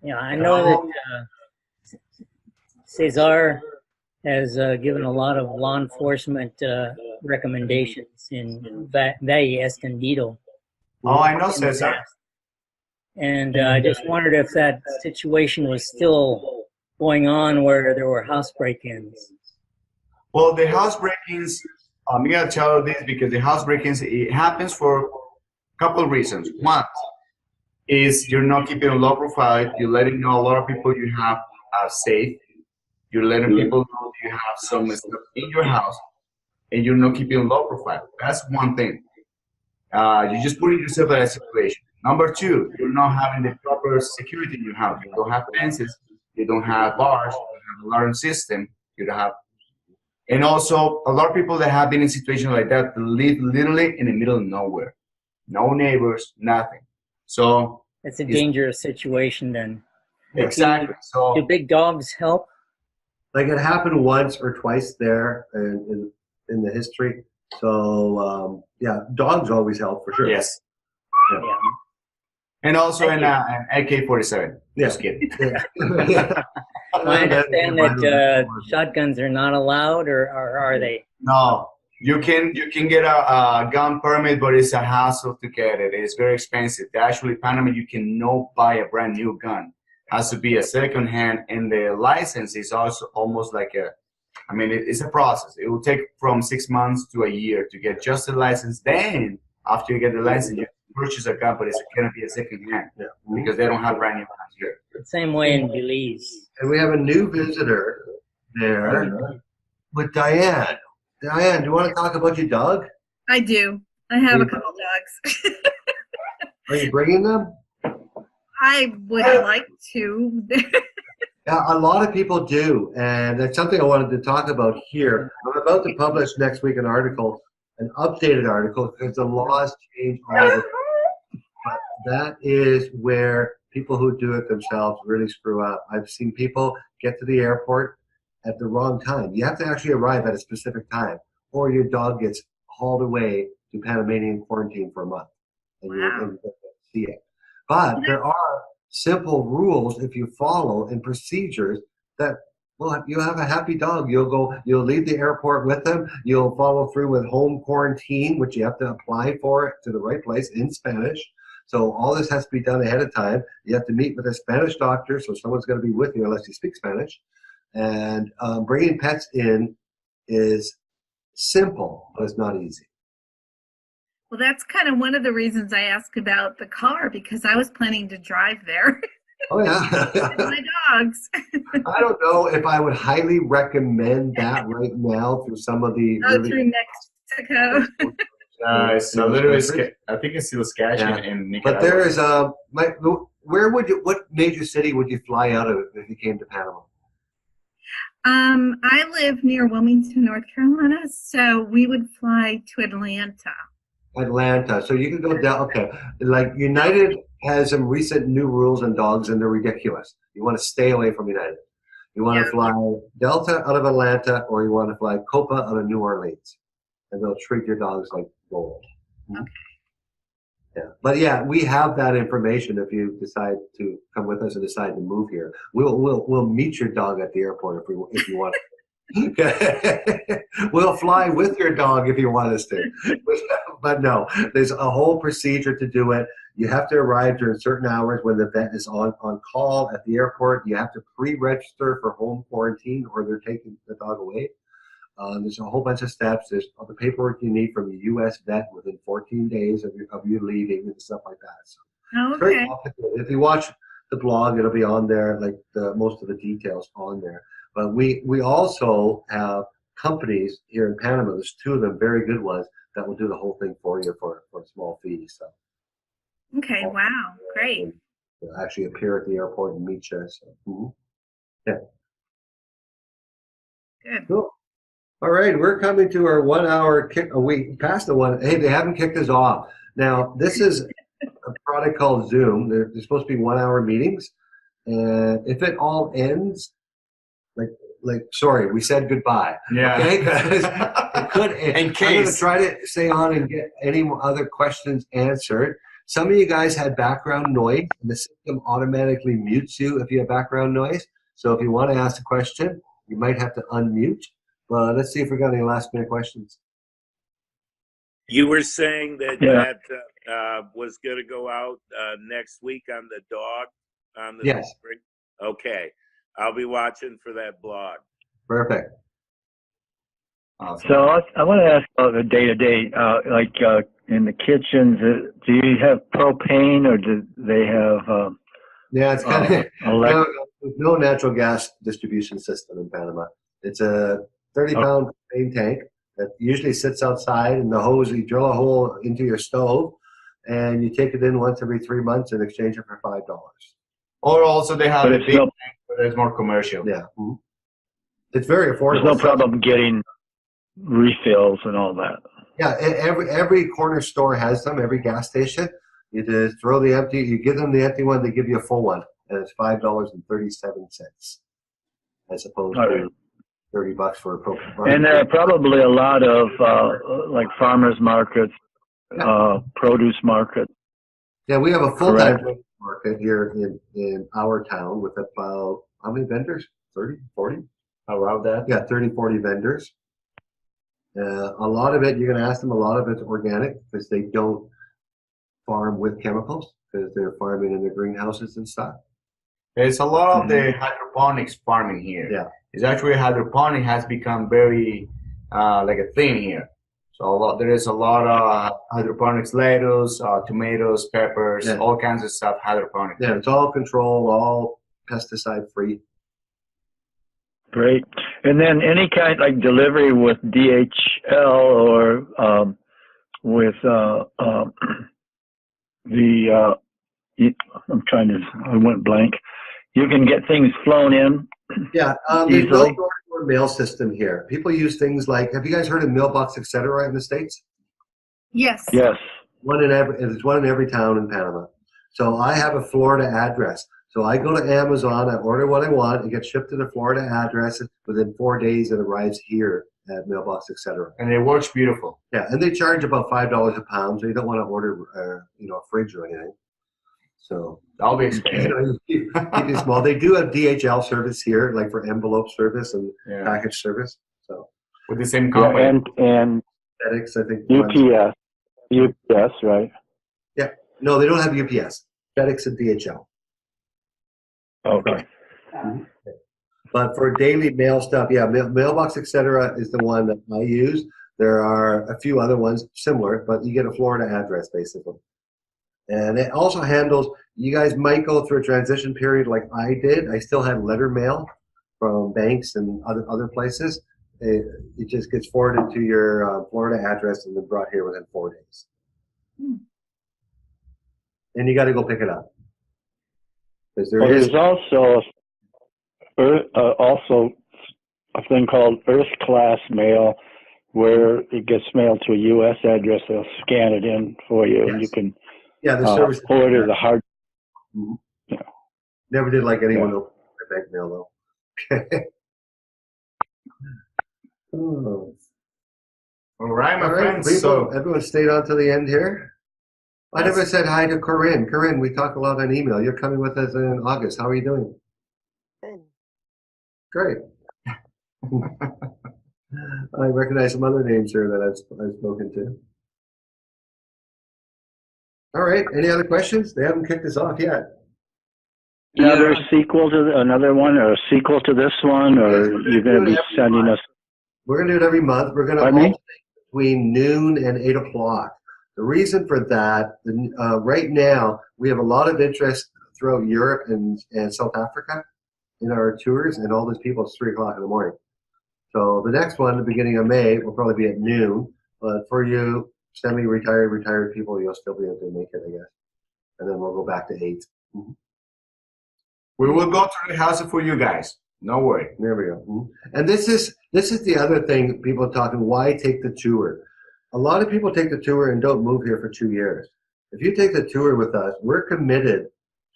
Yeah, I know that Cesar has given a lot of law enforcement recommendations in Valle Escondido. Oh, I know Cesar. And I just wondered if that situation was still going on where there were house break-ins. Well, the house break-ins, I'm going to tell you this because the house break-ins, it happens for a couple of reasons. One is you're not keeping a low profile. You're letting know a lot of people you have safe. You're letting people know you have some stuff in your house, and you're not keeping low profile. That's one thing. You're just putting yourself in a situation. Number two, you're not having the proper security in your house. You don't have fences. You don't have bars. You don't have an alarm system. You don't have. And also, a lot of people that have been in situations like that live literally in the middle of nowhere. No neighbors, nothing. So it's a dangerous situation then. Exactly. So do big dogs help? Like it happened once or twice there in the history. So yeah, dogs always help for sure. Yes. Yeah. And also an AK-47. Yeah. Just kidding. Well, I understand that shotguns are not allowed, or are they? No, you can get a gun permit, but it's a hassle to get it. It's very expensive. Actually, Panama, you cannot buy a brand new gun. It has to be a second hand, and the license is also almost like it's a process. It will take from 6 months to a year to get just the license. Then, after you get the license, you purchase a gun, but it's going to be a second hand because they don't have brand new guns here. The same way in Belize. And we have a new visitor there with Diane. Diane, do you want to talk about your dog? I do. I have a couple dogs. Are you bringing them? I would like to. Yeah, a lot of people do, and that's something I wanted to talk about here. I'm about to publish next week an updated article, because the laws change all the time. But that is where people who do it themselves really screw up. I've seen people get to the airport at the wrong time. You have to actually arrive at a specific time, or your dog gets hauled away to Panamanian quarantine for a month, and you don't see it. But there are simple rules if you follow, and procedures that, well, you have a happy dog. You'll leave the airport with them. You'll follow through with home quarantine, which you have to apply for to the right place in Spanish. So all this has to be done ahead of time. You have to meet with a Spanish doctor, so someone's going to be with you unless you speak Spanish. And bringing pets in is simple, but it's not easy. Well, that's kind of one of the reasons I asked about the car, because I was planning to drive there. Oh, yeah. With my dogs. I don't know if I would highly recommend that right now through some of the... through Mexico. It's a little bit, I think it's still sketchy in Nicaragua. But there is what major city would you fly out of if you came to Panama? I live near Wilmington, North Carolina, so we would fly to Atlanta. Atlanta. So you can go down. Okay. Like United has some recent new rules on dogs, and they're ridiculous. You want to stay away from United. You want to fly Delta out of Atlanta, or you want to fly Copa out of New Orleans, and they'll treat your dogs like gold. Okay. Yeah. But yeah, we have that information. If you decide to come with us and decide to move here, we'll meet your dog at the airport if you want. We'll fly with your dog if you want us to. But no, there's a whole procedure to do it. You have to arrive during certain hours when the vet is on call at the airport. You have to pre-register for home quarantine, or they're taking the dog away. There's a whole bunch of steps. There's all the paperwork you need from a U.S. vet within 14 days of you leaving and stuff like that. So it's very complicated. If you watch the blog, it'll be on there, like most of the details on there. But we also have companies here in Panama. There's two of them, very good ones, that will do the whole thing for you for a small fee. So. Okay. Wow. Great. They'll actually appear at the airport and meet you. So, yeah. Good. Cool. All right, we're coming to our 1 hour kick. We passed the one. Hey, they haven't kicked us off. Now, this is a product called Zoom. They're supposed to be 1 hour meetings. And if it all ends, sorry, we said goodbye. Yeah. Okay, because it could. In case. I'm going to try to stay on and get any other questions answered. Some of you guys had background noise, and the system automatically mutes you if you have background noise. So if you want to ask a question, you might have to unmute. Well, let's see if we got any last minute questions. You were saying that was going to go out next week on the dog on the spring. Okay, I'll be watching for that blog. Perfect. Awesome. So I want to ask about the day-to-day, like in the kitchens. Do you have propane, or do they have? Yeah, it's kind of There's no natural gas distribution system in Panama. It's a 30-pound propane tank that usually sits outside, and the hose, you drill a hole into your stove, and you take it in once every 3 months and exchange it for $5. Or also they have But a it's big no- tank where there's more commercial. Yeah. It's very affordable. There's no problem getting refills and all that. Yeah, every corner store has them, every gas station. You just throw the empty, you give them the empty one, they give you a full one, and it's $5.37 as opposed All to right. $30 for a propane. And there are probably a lot of like farmers markets, produce markets. Yeah, we have a full-time Correct. market here in our town with about, how many vendors? 30, 40? Around that. Yeah, 30, 40 vendors. A lot of it, you're going to ask them, a lot of it's organic because they don't farm with chemicals because they're farming in their greenhouses and stuff. There's a lot of the hydroponics farming here. Yeah. It's actually hydroponic has become very like a thing here. So there is a lot of hydroponics, lettuce, tomatoes, peppers, all kinds of stuff hydroponic. Yeah, it's all controlled, all pesticide free. Great. And then any kind like delivery with DHL or with I went blank. You can get things flown in. Yeah, there's no easily. door-to-door mail system here. People use things like, have you guys heard of Mailbox, etc. in the States? Yes. Yes. There's one in every town in Panama. So I have a Florida address. So I go to Amazon, I order what I want, it gets shipped to the Florida address. Within 4 days, it arrives here at Mailbox, etc. And it works beautiful. Yeah, and they charge about $5 a pound, so you don't want to order, a fridge or anything. So that'll be expensive. Keep it small. They do have DHL service here, like for envelope service and package service. So with the same company. And FedEx, I think. UPS, right? Yeah. No, they don't have UPS. FedEx and DHL. Okay. But for daily mail stuff, Mailbox, etc. is the one that I use. There are a few other ones similar, but you get a Florida address basically. And it also handles, you guys might go through a transition period like I did. I still had letter mail from banks and other places. It just gets forwarded to your Florida address and then brought here within 4 days. And you got to go pick it up. There's also a thing called Earth Class Mail, where it gets mailed to a U.S. address. They'll scan it in for you, and you can the service order the hard. Never did like anyone open my bank mail though. All right, my friends. People, So everyone stayed on to the end here. I never said hi to Corinne. Corinne, we talked a lot on email. You're coming with us in August. How are you doing? Good. Great. I recognize some other names here that I've spoken to. All right. Any other questions? They haven't kicked us off yet. Another sequel to another one, or a sequel to this one, or you're going to be sending us? We're going to do it every month. We're going to alternate between noon and 8 o'clock. The reason for that, right now, we have a lot of interest throughout Europe and South Africa in our tours, and all those people, it's 3 o'clock in the morning. So the next one, the beginning of May, will probably be at noon. But for you, semi-retired, retired people, you'll still be able to make it, I guess. And then we'll go back to 8. we will go to the house for you guys. No worry. There we go. And this is the other thing people are talking, why take the tour? A lot of people take the tour and don't move here for 2 years. If you take the tour with us, we're committed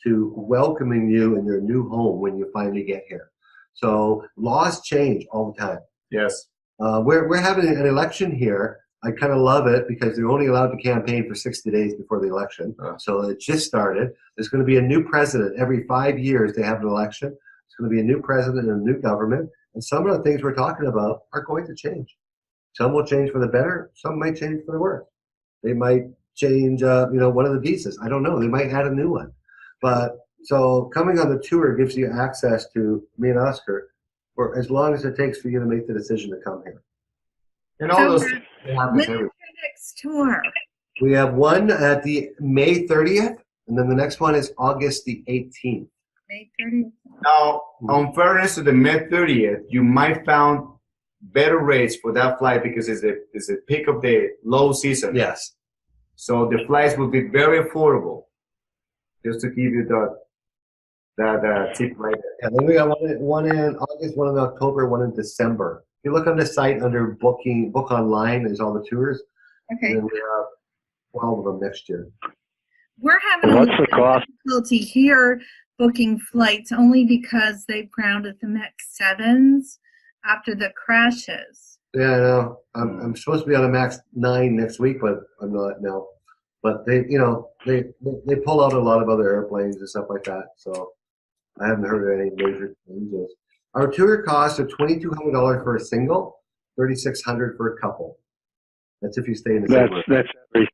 to welcoming you in your new home when you finally get here. So laws change all the time. Yes. We're having an election here. I kind of love it because they're only allowed to campaign for 60 days before the election. So it just started. There's going to be a new president. Every 5 years they have an election. There's going to be a new president and a new government. And some of the things we're talking about are going to change. Some will change for the better. Some might change for the worse. They might change, one of the visas. I don't know. They might add a new one. But so coming on the tour gives you access to me and Oscar for as long as it takes for you to make the decision to come here. And all those things When's your next tour? We have one at the May 30th, and then the next one is August the 18th. May 30th. Now, on fairness to the May 30th, you might found better rates for that flight because it's a peak of the low season. Yes. So the flights will be very affordable. Just to give you that tip right there. Yeah, then we got one in August, one in October, one in December. If you look on the site under book online, there's all the tours. Okay. And then we have 12 of them next year. We're having What's the cost? difficulty here booking flights only because they grounded the MAX 7s after the crashes. Yeah, I know. I'm supposed to be on a MAX 9 next week, but I'm not now. But they pull out a lot of other airplanes and stuff like that. So I haven't heard of any major changes. Our tour costs are $2,200 for a single, $3,600 for a couple. That's if you stay in the same room. That's everything.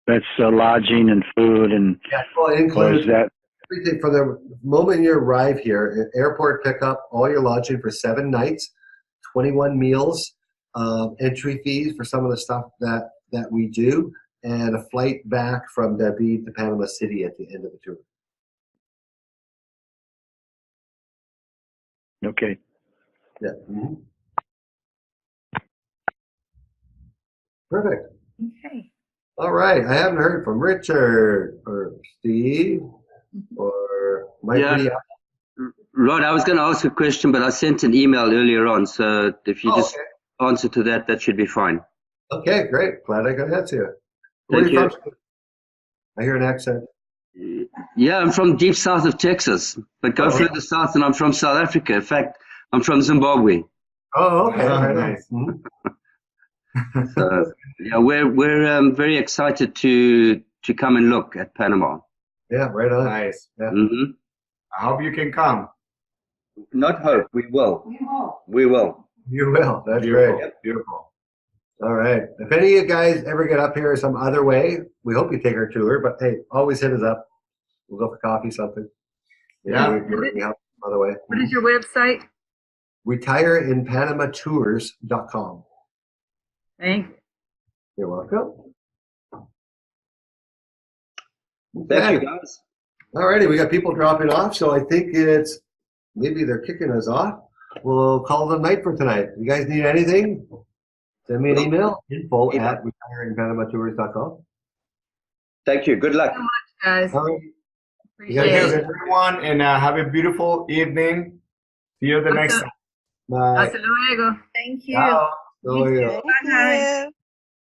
That's lodging and food and well, it includes that. Everything from the moment you arrive here, airport pickup, all your lodging for 7 nights, 21 meals, entry fees for some of the stuff that we do, and a flight back from David to Panama City at the end of the tour. Okay. Yeah. Perfect. Okay. All right. I haven't heard from Richard or Steve or Mike. Yeah. Rod, I was going to ask a question, but I sent an email earlier on. So if you just answer to that, that should be fine. Okay, great. Glad I could answer you. Where Thank are you you. from? I hear an accent. Yeah, I'm from deep south of Texas, but go further south and I'm from South Africa. In fact, I'm from Zimbabwe. Oh, okay. Very nice. So, yeah, we're very excited to come and look at Panama. Yeah, right on. Nice. Yeah. I hope you can come. Not hope, we will. We will. You will. That's Beautiful. great. Beautiful. All right. If any of you guys ever get up here some other way, we hope you take our tour. But hey, always hit us up. We'll go for coffee, something. Yeah. We help some other way. What is your website? RetireInPanamaTours.com. Thank you. You're welcome. Thank you, guys. All righty. We got people dropping off, so I think maybe they're kicking us off. We'll call it a night for tonight. You guys need anything? Send me an email, info@RetireInPanamaTours.com. Thank you. Good luck. So much, guys. All right. Appreciate Thanks, it. everyone, and have a beautiful evening. See you the next time. Bye. Hasta luego. Thank you. Ciao. Hasta luego. Bye.